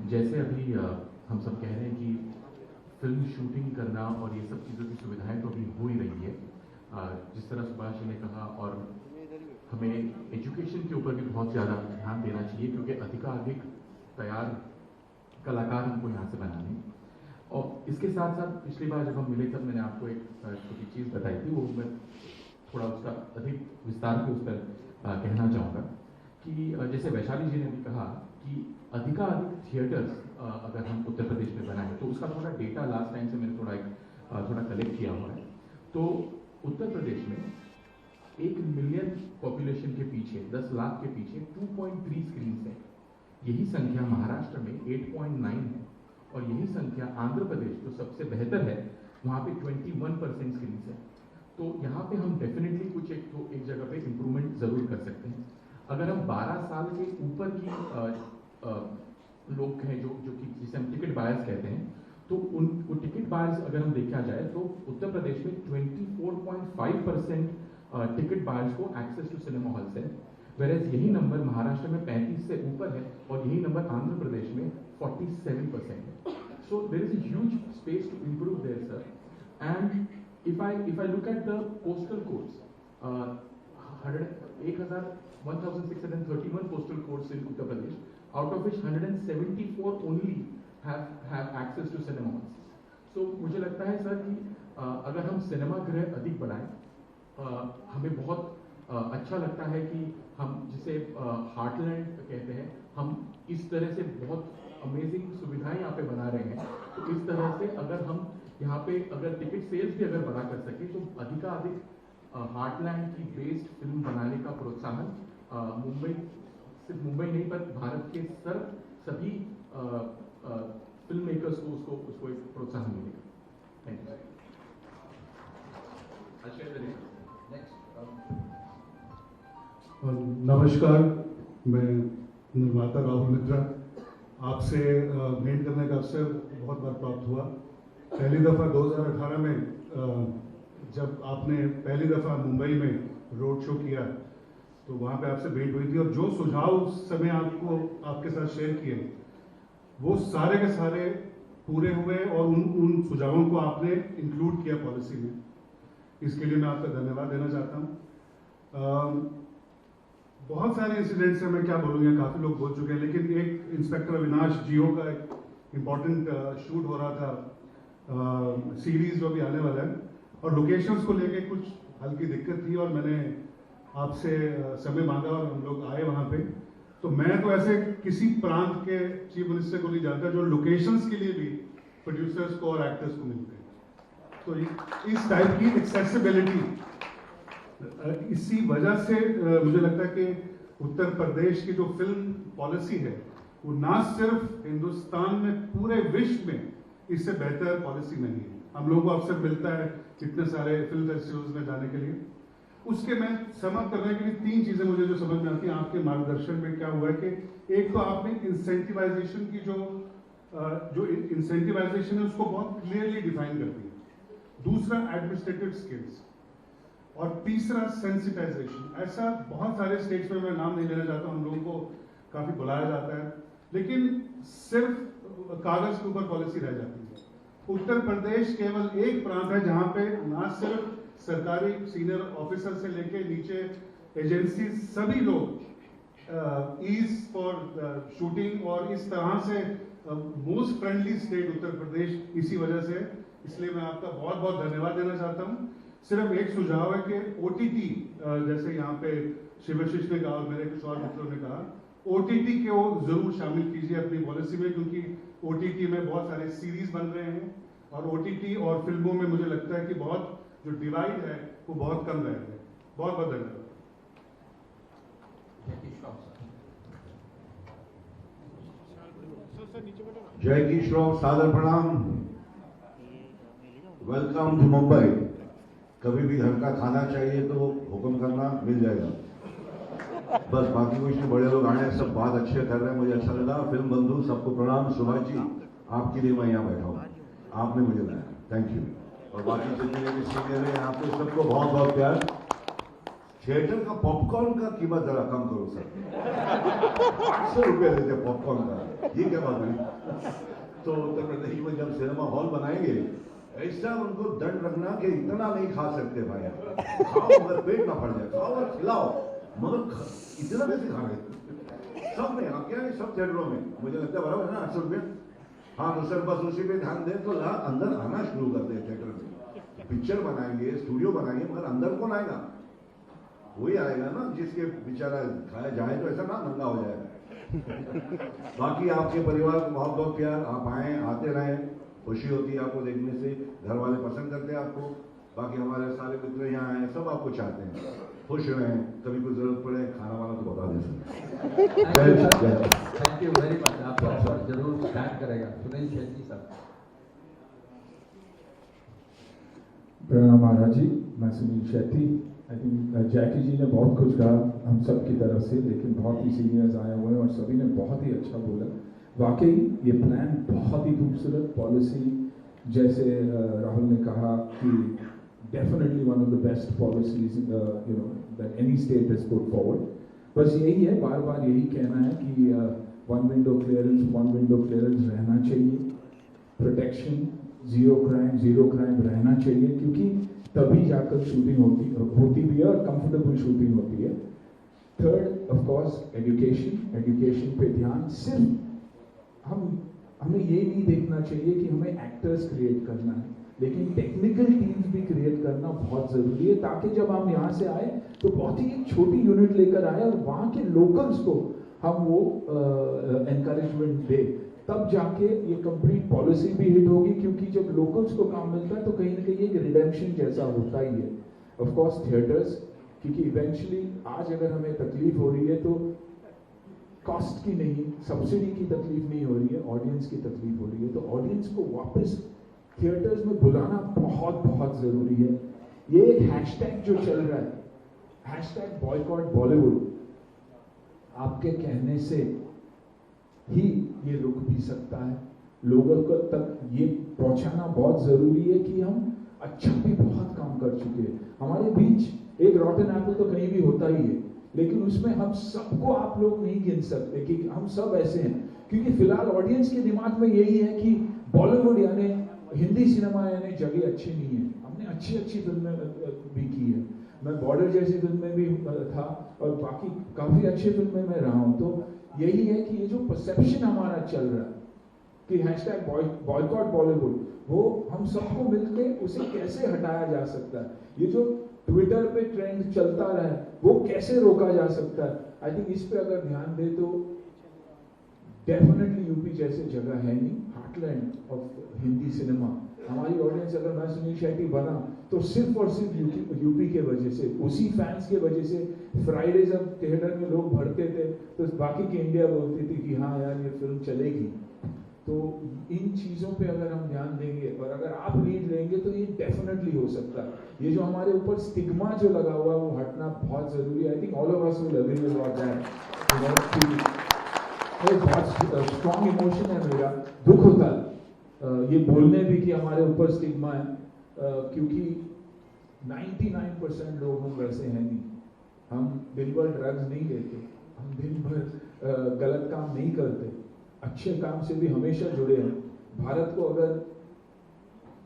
जैसे अभी हम सब कह रहे हैं कि फिल्म शूटिंग करना और ये सब चीज़ों की सुविधाएं तो अभी हो ही रही है, जिस तरह सुभाष जी ने कहा, और हमें एजुकेशन के ऊपर भी बहुत ज़्यादा ध्यान देना चाहिए, क्योंकि अधिकाधिक तैयार कलाकार हमको यहाँ से बनाने हैं। और इसके साथ साथ पिछली बार जब हम मिले तब मैंने आपको एक छोटी चीज़ बताई थी, वो मैं थोड़ा उसका अधिक विस्तार से उस पर कहना चाहूँगा कि जैसे वैशाली जी ने भी कहा कि अधिकाधिक थिएटर्स अगर हम उत्तर प्रदेश में बनाएं, तो उसका थोड़ा डेटा लास्ट टाइम से मैंने थोड़ा कलेक्ट किया हुआ है। तो उत्तर प्रदेश में 1 मिलियन पॉपुलेशन के पीछे, 10 लाख के पीछे 2.3 स्क्रीन है। यही संख्या महाराष्ट्र में 8.9 है, और यही संख्या आंध्र प्रदेश जो सबसे बेहतर है वहाँ पे 21% स्क्रीन है। तो यहाँ पे हम डेफिनेटली कुछ एक जगह पे इम्प्रूवमेंट ज़रूर कर सकते हैं। अगर हम 12 साल के ऊपर की लोग हैं जो कि जिसे हम टिकट बायर्स कहते हैं, तो उन टिकट बायर्स अगर हम देखा जाए तो उत्तर प्रदेश में 24.5% टिकट बायर्स को एक्सेस टू सिनेमा हॉल्स है, वेरेज यही नंबर महाराष्ट्र में 35 से ऊपर है, और यही नंबर आंध्र प्रदेश में 47% है। So there is a huge space to improve there sir. And if I look at the postal codes, 1631 postal codes in Uttar Pradesh, out of which 174 only have access to cinema halls. So मुझे लगता है sir कि अगर हम cinema गृह अधिक बढ़ाएं, हमें बहुत अच्छा लगता है कि हम जिसे हार्टलैंड कहते हैं, हम इस तरह से बहुत अमेजिंग सुविधाएं यहाँ पे बना रहे हैं। तो इस तरह से अगर हम यहाँ पे अगर टिकट सेल्स भी अगर बढ़ा कर सके, तो अधिकाधिक हार्टलैंड की बेस्ड फिल्म बनाने का प्रोत्साहन मुंबई, सिर्फ मुंबई नहीं पर भारत के सभी फिल्म मेकर्स को उसको एक प्रोत्साहन मिलेगा। Thank you. नमस्कार, मैं निर्माता राहुल मित्रा। आपसे भेंट करने का अवसर बहुत बार प्राप्त हुआ। पहली दफ़ा 2018 में जब आपने पहली दफ़ा मुंबई में रोड शो किया, तो वहाँ पे आपसे भेंट हुई थी, और जो सुझाव उस समय आपके साथ शेयर किए, वो सारे के सारे पूरे हुए, और उन सुझावों को आपने इंक्लूड किया पॉलिसी में। इसके लिए मैं आपका धन्यवाद देना चाहता हूँ। बहुत सारे इंसिडेंट्स हैं, मैं क्या बोलूँगा, काफ़ी लोग बोल चुके हैं, लेकिन एक इंस्पेक्टर अविनाश जियो का एक इम्पॉर्टेंट शूट हो रहा था, सीरीज जो भी आने वाला है, और लोकेशंस को लेके कुछ हल्की दिक्कत थी और मैंने आपसे समय मांगा और हम लोग आए वहाँ पे। तो मैं तो ऐसे किसी प्रांत के चीफ मिनिस्टर को नहीं जानता जो लोकेशंस के लिए भी प्रोड्यूसर्स को और एक्टर्स को मिलते हैं। तो इस टाइप की एक्सेसिबिलिटी, इसी वजह से मुझे लगता है कि उत्तर प्रदेश की जो फिल्म पॉलिसी है वो ना सिर्फ हिंदुस्तान में, पूरे विश्व में इससे बेहतर पॉलिसी नहीं है। हम लोगों को अवसर मिलता है इतने सारे फिल्म फेस्टिवल्स में जाने के लिए। उसके मैं समझ करने के लिए 3 चीजें मुझे जो समझ में आती हैं आपके मार्गदर्शन में क्या हुआ है कि एक तो आपने इंसेंटिवाइजेशन की जो इंसेंटिवाइजेशन है उसको बहुत क्लियरली डिफाइन कर दिया। दूसरा एडमिनिस्ट्रेटिव स्किल्स, और तीसरा सेंसिटाइजेशन। ऐसा बहुत सारे स्टेट्स में, मैं नाम नहीं लेना चाहता, हम लोगों को काफी बुलाया जाता है लेकिन सिर्फ कागज के ऊपर पॉलिसी रह जाती है। उत्तर प्रदेश केवल एक प्रांत है जहां पे ना सिर्फ सरकारी सीनियर ऑफिसर से लेके नीचे एजेंसी सभी लोग ईज फॉर शूटिंग, और इस तरह से most friendly state Uttar Pradesh इसी वजह से। इसलिए मैं आपका बहुत बहुत धन्यवाद देना चाहता हूं। सिर्फ एक सुझाव है कि OTT, जैसे यहाँ पे शिवाशीष ने कहा और मेरे कुछ और मित्रों ने कहा, OTT को जरूर शामिल कीजिए अपनी पॉलिसी में, क्योंकि OTT में बहुत सारे सीरीज बन रहे हैं और OTT और फिल्मों में मुझे लगता है कि बहुत जो डिवाइड है वो बहुत कम रहेगा। बहुत बहुत धन्यवाद। जय की श्रॉफ, सादर प्रणाम, वेलकम टू मुंबई। कभी भी घर का खाना चाहिए तो हुक्म करना, मिल जाएगा। बस बाकी कुछ नहीं, बड़े लोग आए, सब बात अच्छे कर रहे हैं, मुझे अच्छा लगा। फिल्म बंधु सबको प्रणाम। सुभाष जी, आपके लिए मैं यहाँ बैठा हूँ, आपने मुझे लाया, थैंक यू। और बाकी जितने भी सीनियर है यहाँ पे सबको बहुत बहुत प्यार। थिएटर का पॉपकॉर्न का कीमत जरा कम करो सर, 800 रुपये लेते पॉपकॉर्न का, ये क्या बात हुई? तो उत्तर प्रदेश में जब सिनेमा हॉल बनाएंगे ऐसा उनको दंड रखना कि इतना नहीं खा सकते भाई, खाओ मगर पेट ना फट जाए, खाओ और खिलाओ मगर इतना कैसे खा रहे सब में, आप क्या सब थिएटरों में, मुझे लगता है बराबर है ना 800 रुपये। हाँ तो सर बस उसी पे ध्यान दें तो अंदर आना शुरू कर दें। थिएटर में पिक्चर बनाएंगे, स्टूडियो बनाएंगे, मगर अंदर कौन आएगा? वही आएगा ना जिसके बेचारा खाया जाए तो ऐसा ना नंगा हो जाए। बाकी आपके परिवार को बहुत बहुत प्यार, आप आए, आते रहें, खुशी होती है आपको देखने से, घर वाले पसंद करते हैं आपको। बाकी हमारे सारे मित्र यहाँ आए, सब आपको चाहते हैं, खुश रहें, कभी कोई जरूरत पड़े खाना वाना तो बता दें। Thank you very much. आपको जरूर स्टैंड करेगा सुनील शेट्टी साहब। प्रणाम महाराज जी, मैं सुनील शेट्टी। आई थिंक जैकी जी ने बहुत कुछ कहा हम सब की तरफ से, लेकिन बहुत ही सीनियर्स आए हुए हैं और सभी ने बहुत ही अच्छा बोला। वाकई ये प्लान बहुत ही खूबसूरत, पॉलिसी जैसे राहुल ने कहा कि definitely one of the best policies you know that any state has put forward. बस यही है, बार बार यही कहना है कि वन विंडो क्लियरेंस रहना चाहिए, प्रोटेक्शन, जीरो क्राइम रहना चाहिए, क्योंकि तभी जाकर शूटिंग होती भी है और कंफर्टेबल शूटिंग होती है। थर्ड ऑफ कोर्स एजुकेशन पे ध्यान। सिर्फ हमें ये नहीं देखना चाहिए कि हमें एक्टर्स क्रिएट करना है, लेकिन टेक्निकल टीम्स भी क्रिएट करना बहुत जरूरी है, ताकि जब हम यहाँ से आए तो बहुत ही एक छोटी यूनिट लेकर आए और वहाँ के लोकल्स को हम वो एनकरेजमेंट दे, तब जाके ये कंप्लीट पॉलिसी भी हिट होगी। क्योंकि जब लोकल्स को काम मिलता है तो कहीं ना कहीं एक रिडेम्पशन जैसा होता ही है। ऑफ कोर्स थिएटर्स, क्योंकि इवेंचुअली आज अगर हमें तकलीफ हो रही है तो कॉस्ट की नहीं, सब्सिडी की तकलीफ नहीं हो रही है, ऑडियंस की तकलीफ हो रही है। तो ऑडियंस को वापस थिएटर्स में बुलाना बहुत बहुत जरूरी है। ये एक हैशटैग जो चल रहा है, हैशटैग बॉयकॉट बॉलीवुड, आपके कहने से ही ये रुक भी सकता है। लोगों को तक ये पहुंचाना बहुत जरूरी है कि हम अच्छा भी बहुत काम कर चुके हैं। हमारे बीच एक रॉटन एप्पल तो कहीं भी होता ही है, लेकिन उसमें हम सबको आप लोग नहीं गिन सकते कि हम सब ऐसे हैं, क्योंकि फिलहाल ऑडियंस के दिमाग में यही है कि बॉलीवुड यानी हिंदी सिनेमा यानी जगह अच्छी नहीं है। हमने अच्छी फिल्में भी की है, मैं बॉर्डर जैसी फिल्म में भी था और बाकी काफ़ी अच्छी फिल्म में मैं रहा हूँ। तो यही है कि ये जो परसेप्शन हमारा चल रहा है कि हैशटैग बॉयकॉट बॉलीवुड, वो हम सबको मिलके उसे कैसे हटाया जा सकता है, ये जो ट्विटर पे ट्रेंड चलता रहा है वो कैसे रोका जा सकता है। आई थिंक इस पे अगर ध्यान दे तो डेफिनेटली यूपी जैसे जगह है नहीं, हार्टलैंड ऑफ हिंदी सिनेमा। हमारी ऑडियंस, अगर मैं सुनील शेट्टी बना तो सिर्फ और सिर्फ यूपी के वजह से, उसी फैंस के वजह से। फ्राइडे जब थिएटर में लोग भरते थे तो बाकी की इंडिया बोलती थी कि हाँ यार ये फिल्म चलेगी। तो इन चीज़ों पे अगर हम ध्यान देंगे और अगर आप लीड लेंगे तो ये डेफिनेटली हो सकता है। ये जो हमारे ऊपर स्टिग्मा जो लगा हुआ है वो हटना बहुत ज़रूरी है। I think all of us will agree with that. बहुत स्ट्रॉन्ग इमोशन है मेरा, दुख होता है ये बोलने भी कि हमारे ऊपर स्टिग्मा है, क्योंकि 99% लोग हम वैसे हैं नहीं। हम दिन भर ड्रग्स नहीं लेते, हम दिन भर गलत काम नहीं करते, अच्छे काम से भी हमेशा जुड़े हैं। भारत को अगर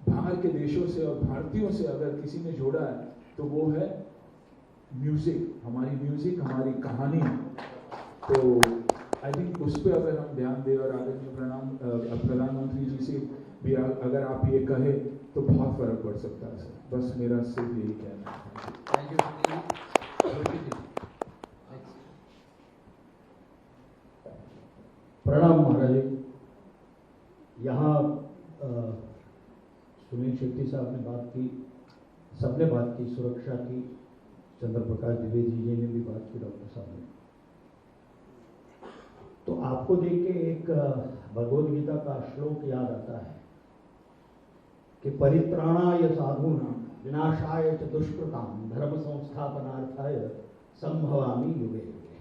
बाहर के देशों से और भारतीयों से अगर किसी ने जोड़ा है तो वो है म्यूजिक, हमारी कहानी। तो आई थिंक उस पर अगर हम ध्यान दें और आदरणीय प्रधानमंत्री जी से भी अगर आप ये कहे तो बहुत फर्क पड़ सकता है सर। बस मेरा सिर्फ यही कहना है। प्रणाम महाराज जी। यहाँ सुनील शेट्टी साहब ने बात की, सबने बात की, सुरक्षा की, चंद्र प्रकाश द्विवेदी जी ने भी बात की, डॉक्टर साहब ने। तो आपको देख के एक भगवद गीता का श्लोक याद आता है कि परित्राणाय साधूनां विनाशाय च दुष्कृतां धर्म संस्थापनार्थाय संभवामि युगे युगे।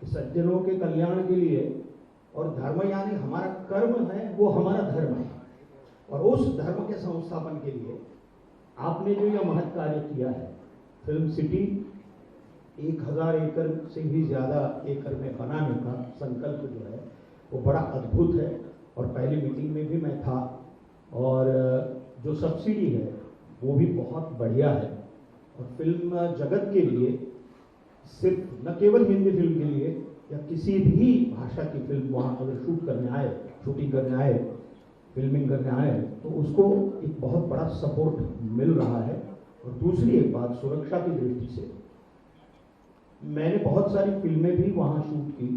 कि सज्जनों के कल्याण के लिए, और धर्म यानी हमारा कर्म है, वो हमारा धर्म है, और उस धर्म के संस्थापन के लिए आपने जो यह महत् कार्य किया है, फिल्म सिटी 1000 एकड़ से भी ज़्यादा एकड़ में बनाने का संकल्प जो है वो बड़ा अद्भुत है। और पहली मीटिंग में भी मैं था, और जो सब्सिडी है वो भी बहुत बढ़िया है। और फिल्म जगत के लिए, सिर्फ न केवल हिंदी फिल्म के लिए या किसी भी भाषा की फिल्म वहाँ अगर शूटिंग करने आए, फिल्मिंग करने आए, तो उसको एक बहुत बड़ा सपोर्ट मिल रहा है। और दूसरी एक बात, सुरक्षा की दृष्टि से मैंने बहुत सारी फिल्में भी वहाँ शूट की,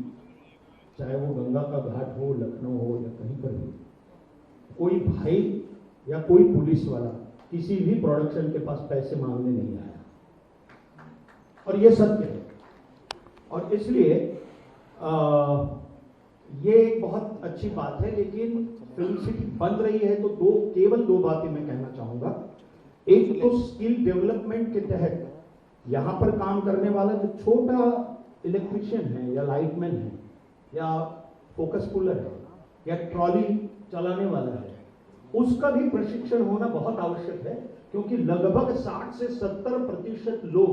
चाहे वो गंगा का घाट हो, लखनऊ हो या कहीं पर भी। कोई भाई या कोई पुलिस वाला किसी भी प्रोडक्शन के पास पैसे मांगने नहीं आया, और ये सत्य है। और इसलिए ये एक बहुत अच्छी बात है। लेकिन फिल्म सिटी बन रही है तो केवल दो बातें मैं कहना चाहूँगा। एक तो स्किल डेवलपमेंट के तहत यहाँ पर काम करने वाला जो छोटा इलेक्ट्रिशियन है या लाइटमैन है या फोकस पुलर है या ट्रॉली चलाने वाला है, उसका भी प्रशिक्षण होना बहुत आवश्यक है। क्योंकि लगभग 60 से 70% लोग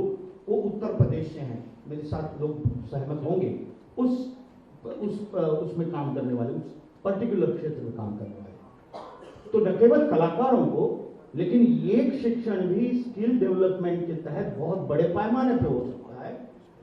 वो उत्तर प्रदेश से हैं, मेरे साथ लोग सहमत होंगे, उसमें काम करने वाले, उस पर्टिकुलर क्षेत्र में काम करने वाले। तो न केवल कलाकारों को, लेकिन ये शिक्षण भी स्किल डेवलपमेंट के तहत बहुत बड़े पैमाने पे हो सकता है।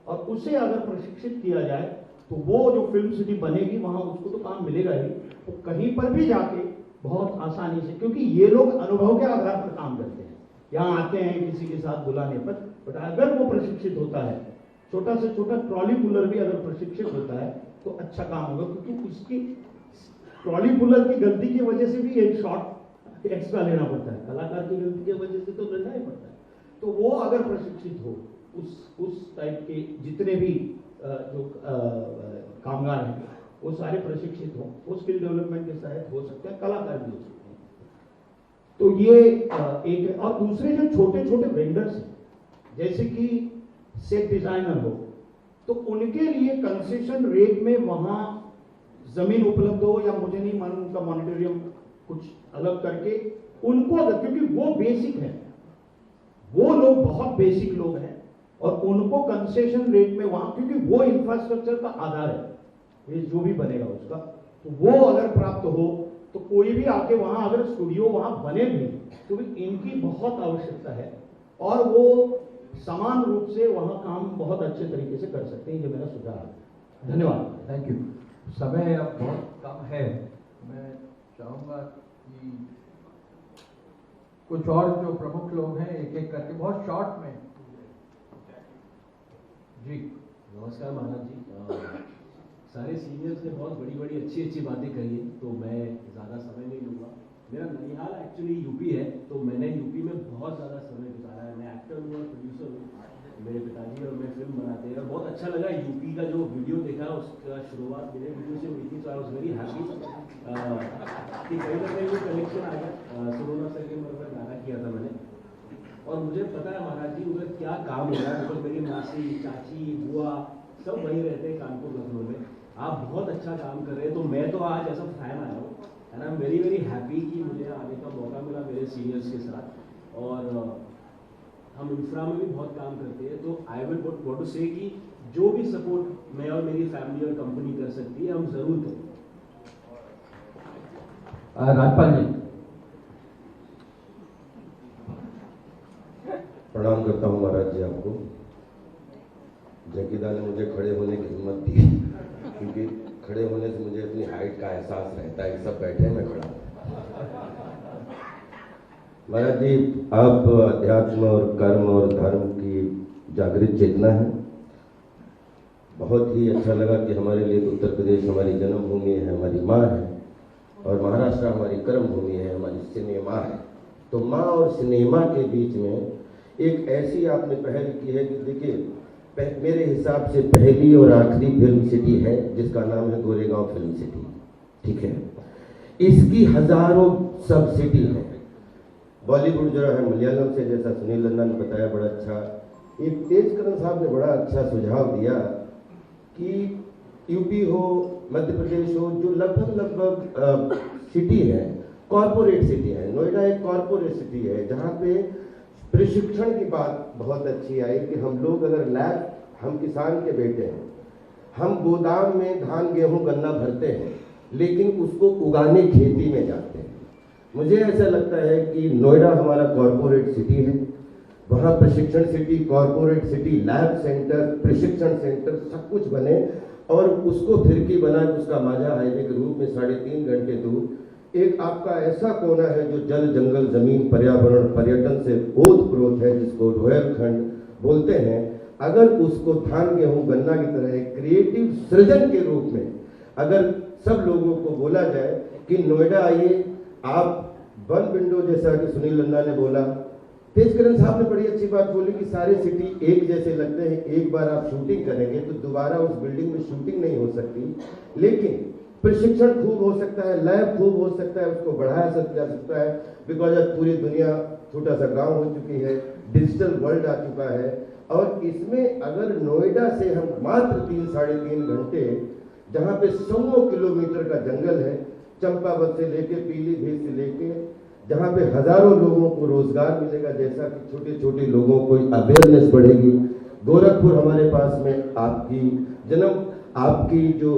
और उसे अगर प्रशिक्षित किया जाए तो वो जो फिल्म सिटी बनेगी वहां उसको तो काम मिलेगा ही, वो तो कहीं पर भी जाके बहुत आसानी से, क्योंकि ये लोग अनुभव के आधार पर काम करते हैं, यहाँ आते हैं किसी के साथ बुलाने पर। बट अगर वो प्रशिक्षित होता है, छोटा से छोटा ट्रॉली पुलर भी अगर प्रशिक्षित होता है तो अच्छा काम होगा। क्योंकि उसकी ट्रॉली पुलर की गलती की वजह से भी एक शॉट एक्स्ट्रा लेना पड़ता है, कलाकार की गलती की वजह से तो लेना ही पड़ता है। तो वो अगर प्रशिक्षित हो, उस टाइप के जितने भी जो कामगार हैं वो सारे प्रशिक्षित हों, वो स्किल डेवलपमेंट के तहत हो सकते हैं, कलाकार भी हो सकते हैं। तो ये एक है। और दूसरे जो छोटे छोटे वेंडर्स हैं, जैसे कि सेट डिजाइनर हो, तो उनके लिए कंसेशन रेट में वहां जमीन उपलब्ध हो, या मुझे नहीं मालूम उनका मॉनिटरियम कुछ अलग करके उनको, अगर, क्योंकि वो बेसिक है, वो लोग बहुत बेसिक लोग हैं, और उनको कंसेशन रेट में वहां, क्योंकि वो इंफ्रास्ट्रक्चर का आधार है ये जो भी बनेगा उसका, तो वो अगर प्राप्त हो तो कोई भी आके वहां अगर स्टूडियो वहां बने भी तो इनकी बहुत आवश्यकता है। और वो समान रूप से वहाँ काम बहुत अच्छे तरीके से कर सकते हैं। ये मेरा सुझाव है। धन्यवाद। Thank you. समय अब बहुत कम है, मैं चाहूँगा कि कुछ और जो प्रमुख लोग हैं एक एक करके बहुत शॉर्ट में। जी नमस्कार महाराज जी। सारे सीनियर्स ने बहुत बड़ी बड़ी अच्छी बातें कही हैं, तो मैं ज़्यादा समय नहीं लूँगा। मेरा ननिहाल एक्चुअली यूपी है, तो मैंने यूपी में बहुत ज़्यादा समय गुजारा है। मैं एक्टर हूँ और प्रोड्यूसर हूँ। मेरे पिताजी और मैं फिल्म बनाते हैं और बहुत अच्छा लगा यूपी का जो वीडियो देखा, उसका शुरुआत मेरे वीडियो से हुई थी, तो आई वॉज वेरी हैप्पी कि कहीं ना कहीं वो कनेक्शन आ गया। सुरोना सर के मर पर गाना किया था मैंने, और मुझे पता है महाराज जी उधर क्या काम हो रहा है। मतलब मेरी मासी, चाची, बुआ सब वहीं रहते हैं कानपुर, लखनऊ में। आप बहुत अच्छा काम कर रहे हैं, तो मैं तो आज ऐसा फैन आया हूँ and I am very very happy कि मुझे आने का मौका मिला मेरे सीनियर्स के साथ। और हम इंफ्रा में भी बहुत काम करते हैं, तो आई विल वांट टू से कि जो भी सपोर्ट मैं और मेरी फैमिली और कंपनी कर सकती है, हम जरूर करें। राजपाल जी। प्रणाम करता हूँ महाराज जी आपको। जकीदा ने मुझे खड़े होने की हिम्मत दी, क्योंकि खड़े होने से मुझे अपनी हाइट का एहसास रहता है। सब बैठे हैं, मैं खड़ा हूँ। महाराज जी, आप अध्यात्म और कर्म और धर्म की जागृत चेतना है। बहुत ही अच्छा लगा कि हमारे लिए उत्तर प्रदेश हमारी जन्मभूमि है, हमारी माँ है, और महाराष्ट्र हमारी कर्म भूमि है, हमारी सिनेमा है। तो माँ और सिनेमा के बीच में एक ऐसी आपने पहल की है कि देखिए, मेरे हिसाब से पहली और आखिरी फिल्म सिटी है जिसका नाम है गोरेगांव फिल्म सिटी। ठीक है, इसकी हजारों सब सिटी है। बॉलीवुड जो है मलयालम से, जैसा सुनील लन्ना ने बताया बड़ा अच्छा, एक तेजकरण साहब ने बड़ा अच्छा सुझाव दिया कि यूपी हो, मध्य प्रदेश हो, जो लगभग सिटी है, कॉरपोरेट सिटी है। नोएडा एक कॉरपोरेट सिटी है जहाँ पे प्रशिक्षण की बात बहुत अच्छी आई कि हम लोग अगर लैब, हम किसान के बेटे हैं, हम गोदाम में धान गेहूं गन्ना भरते हैं, लेकिन उसको उगाने खेती में जाते हैं। मुझे ऐसा लगता है कि नोएडा हमारा कॉरपोरेट सिटी है, वहाँ प्रशिक्षण city, corporate city, lab centre, प्रशिक्षण सेंटर सब कुछ बने, और उसको फिरकी बना के उसका माझा हाईवे के रूप में 3.5 घंटे दूर एक आपका ऐसा कोना है जो जल, जंगल, जमीन, पर्यावरण, पर्यटन से ओतप्रोत है, जिसको रोहेलखंड बोलते हैं। अगर उसको धान गेहूं गन्ना की तरह एक क्रिएटिव सृजन के रूप में अगर सब लोगों को बोला जाए कि नोएडा आइए, आप वन विंडो, जैसा कि सुनील लन्ना ने बोला, तेजकरण साहब ने बड़ी अच्छी बात बोली कि सारे सिटी एक जैसे लगते हैं। एक बार आप शूटिंग करेंगे तो दोबारा उस बिल्डिंग में शूटिंग नहीं हो सकती, लेकिन प्रशिक्षण खूब हो सकता है, लैब खूब हो सकता है, उसको बढ़ाया जा सकता है। बिकॉज अब पूरी दुनिया छोटा सा गांव हो चुकी है, डिजिटल वर्ल्ड आ चुका है, और इसमें अगर नोएडा से हम मात्र 3-3.5 घंटे, जहाँ पे 100 किलोमीटर का जंगल है, चंपावत से लेके पीलीभीत से लेके, जहाँ पे हजारों लोगों को रोजगार मिलेगा, जैसा कि छोटे छोटे लोगों को अवेयरनेस बढ़ेगी। गोरखपुर हमारे पास में आपकी जो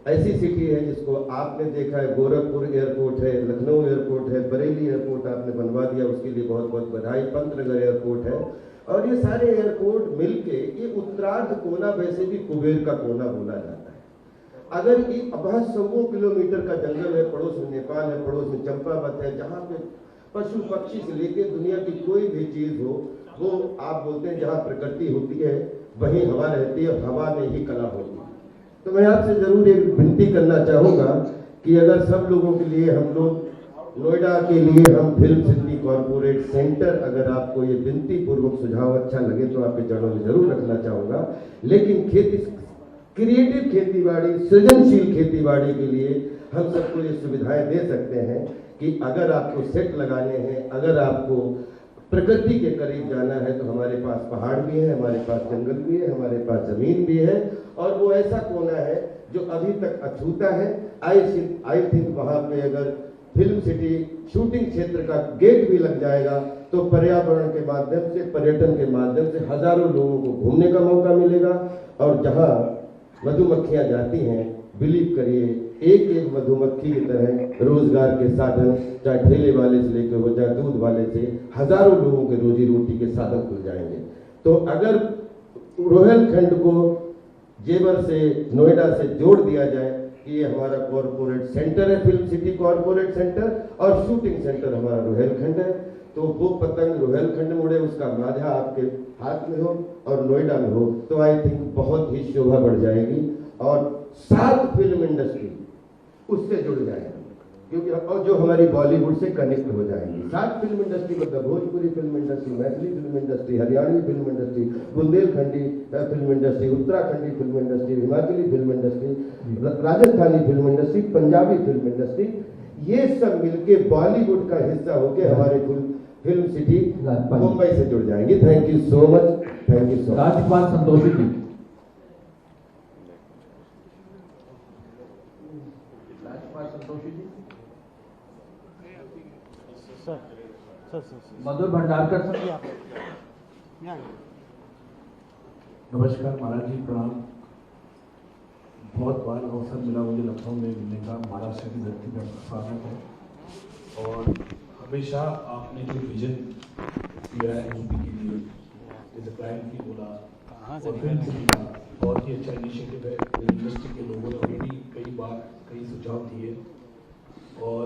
ऐसी सिटी है जिसको आपने देखा है, गोरखपुर एयरपोर्ट है, लखनऊ एयरपोर्ट है, बरेली एयरपोर्ट आपने बनवा दिया, उसके लिए बहुत बहुत बधाई। पंतनगर एयरपोर्ट है, और ये सारे एयरपोर्ट मिलके ये उत्तरार्ध कोना, वैसे भी कुबेर का कोना बोला जाता है। अगर ये वहाँ 100 किलोमीटर का जंगल है, पड़ोस में नेपाल है, पड़ोस में चंपावत है, जहाँ पे पशु पक्षी से लेके दुनिया की कोई भी चीज हो, वो आप बोलते हैं जहाँ प्रकृति होती है वहीं हवा रहती है, हवा में ही कला होती है। तो मैं आपसे जरूर एक विनती करना चाहूँगा कि अगर सब लोगों के लिए, हम लोग नोएडा के लिए हम फिल्म सिटी कॉरपोरेट सेंटर, अगर आपको ये विनती पूर्वक सुझाव अच्छा लगे तो आपके चरणों में जरूर रखना चाहूँगा। लेकिन क्रिएटिव खेतीबाड़ी, सृजनशील खेतीबाड़ी के लिए हम सबको ये सुविधाएं दे सकते हैं कि अगर आपको सेट लगाने हैं, अगर आपको प्रकृति के करीब जाना है, तो हमारे पास पहाड़ भी है, हमारे पास जंगल भी है, हमारे पास जमीन भी है, और वो ऐसा कोना है जो अभी तक अछूता है। आई थिंक वहाँ पे अगर फिल्म सिटी शूटिंग क्षेत्र का गेट भी लग जाएगा तो पर्यावरण के माध्यम से, पर्यटन के माध्यम से हजारों लोगों को घूमने का मौका मिलेगा। और जहाँ मधुमक्खियाँ जाती हैं, बिलीव करिए, एक एक मधुमक्खी की तरह रोजगार के साधन, चाहे ठेले वाले से लेकर हो, चाहे दूध वाले से, हजारों लोगों के रोजी रोटी के साधन खुल जाएंगे। तो अगर रोहेलखंड को जेवर से, नोएडा से जोड़ दिया जाए कि ये हमारा कॉरपोरेट सेंटर है, फिल्म सिटी कॉरपोरेट सेंटर, और शूटिंग सेंटर हमारा रोहेलखंड है, तो वो पतंग रोहेलखंड में उड़े, उसका माझा आपके हाथ में हो और नोएडा में हो, तो आई थिंक बहुत ही शोभा बढ़ जाएगी और 7 फिल्म इंडस्ट्री उससे जुड़ जाएगी, क्योंकि और जो हमारी बॉलीवुड से कनेक्ट हो जाएंगी। 7 फिल्म इंडस्ट्री मतलब Bhojpuri film industry, Maithili film industry, Haryanvi film industry, Bundelkhandi film industry, Uttarakhandi film industry, Himachali film industry, Rajasthani film industry, Punjabi film industry, ये सब मिलके बॉलीवुड का हिस्सा होके हमारे फिल्म सिटी मुंबई से जुड़ जाएंगे। Thank you so much, thank you so much. Rajpal Santoshi ji. Rajpal Santoshi ji. Madhur Bhandarkar sir. नमस्कार महाराज जी, प्रणाम। बहुत बार अवसर मिला मुझे लखनऊ में मिलने का, महाराष्ट्र की धरती पर स्वागत है। और हमेशा आपने जो विजन दिया है यूपी के लिए, जैसे क्लाइंट की बोला और फिल्म सिटी का बहुत ही अच्छा इनिशिएटिव है। इंडस्ट्री के लोगों ने ऑलरेडी कई बार कई सुझाव दिए, और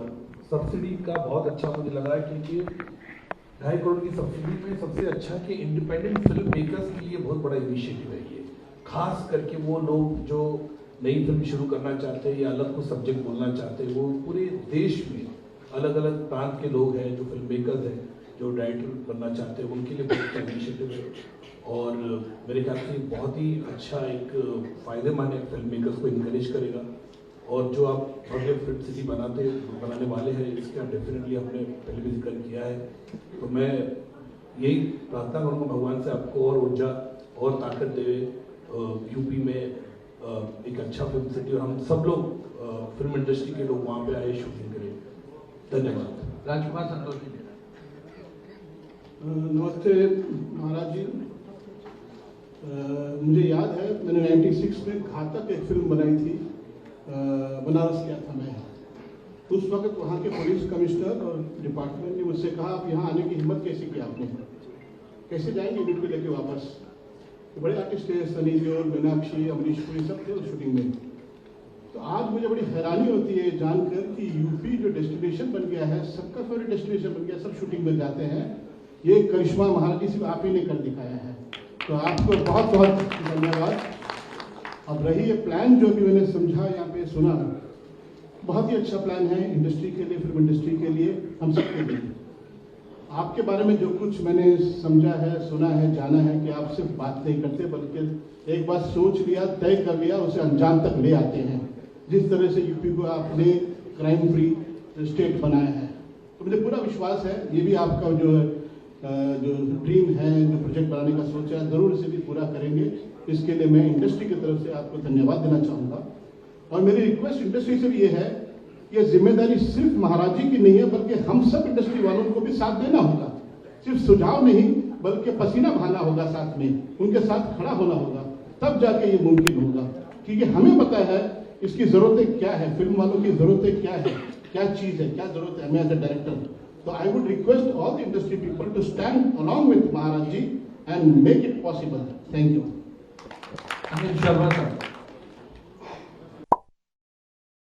सब्सिडी का बहुत अच्छा मुझे लगा है, क्योंकि 2.5 करोड़ की सब्सिडी में सबसे अच्छा कि इंडिपेंडेंट फिल्म मेकर्स के लिए बहुत बड़ा इनिशिएटिव है ये, खास करके वो लोग जो नई फिल्म शुरू करना चाहते हैं या अलग कुछ सब्जेक्ट बोलना चाहते हैं। वो पूरे देश में अलग अलग प्रांत के लोग हैं जो फिल्म मेकर्स हैं, जो डायरेक्टर बनना चाहते हैं, उनके लिए बहुत अच्छा इनिशिएटिव है। और मेरे ख्याल से बहुत ही अच्छा एक फायदेमंद है, फिल्म मेकर्स को इनकरेज करेगा। और जो आप भव्य फिल्म सिटी बनाने वाले हैं, इसका डेफिनेटली हमने पहले भी जिक्र किया है। तो मैं यही प्रार्थना करूँगा भगवान से, आपको और ऊर्जा और ताकत दे यूपी में एक अच्छा फिल्म सिटी, और हम सब लोग फिल्म इंडस्ट्री के लोग वहाँ पे आए, शूटिंग करें। धन्यवाद। राजकुमार संतोषी जी। नमस्ते महाराज जी। मुझे याद है मैंने 96 में घातक एक फिल्म बनाई थी, बनारस गया था मैं। उस वक्त वहाँ के पुलिस कमिश्नर और डिपार्टमेंट ने मुझसे कहा, आप यहाँ आने की हिम्मत कैसे की आपने, कैसे जाएंगे यूनिट को लेके वापस। तो बड़े आर्टिस्ट थे, सनी देओल, मीनाक्षी, अमरीश पुरी, सब थे उस शूटिंग में। तो आज मुझे बड़ी हैरानी होती है जानकर कि यूपी जो डेस्टिनेशन बन गया है, सबका फेवरेट डेस्टिनेशन बन गया, सब शूटिंग में जाते हैं। ये करिश्मा महाराज जी सिर्फ आप ही ने कर दिखाया है, तो आपको बहुत बहुत धन्यवाद। अब रही ये प्लान जो भी मैंने समझा, यहाँ पे सुना, बहुत ही अच्छा प्लान है इंडस्ट्री के लिए, फिल्म इंडस्ट्री के लिए, हम सब के लिए। आपके बारे में जो कुछ मैंने समझा है, सुना है, जाना है कि आप सिर्फ बात नहीं करते, बल्कि एक बार सोच लिया, तय कर लिया, उसे अंजाम तक ले आते हैं। जिस तरह से यूपी को आपने क्राइम फ्री स्टेट बनाया है, तो मुझे पूरा विश्वास है ये भी आपका जो ड्रीम है, जो प्रोजेक्ट बनाने का सोचा है, ज़रूर इसे भी पूरा करेंगे। इसके लिए मैं इंडस्ट्री की तरफ से आपको धन्यवाद देना चाहूँगा। और मेरी रिक्वेस्ट इंडस्ट्री से भी ये है, ये जिम्मेदारी सिर्फ महाराज जी की नहीं है, बल्कि हम सब इंडस्ट्री वालों को भी साथ देना होगा। सिर्फ सुझाव नहीं, बल्कि पसीना बहाना होगा, साथ में उनके साथ खड़ा होना होगा, तब जाके ये मुमकिन होगा। क्योंकि हमें पता है इसकी ज़रूरतें क्या है, फिल्म वालों की ज़रूरतें क्या है, क्या चीज़ है, क्या ज़रूरत है हमें एज ए डायरेक्टर। तो I would request all the industry people to stand along with Maharaj ji and make it possible. Thank you. Anil Sharma sir.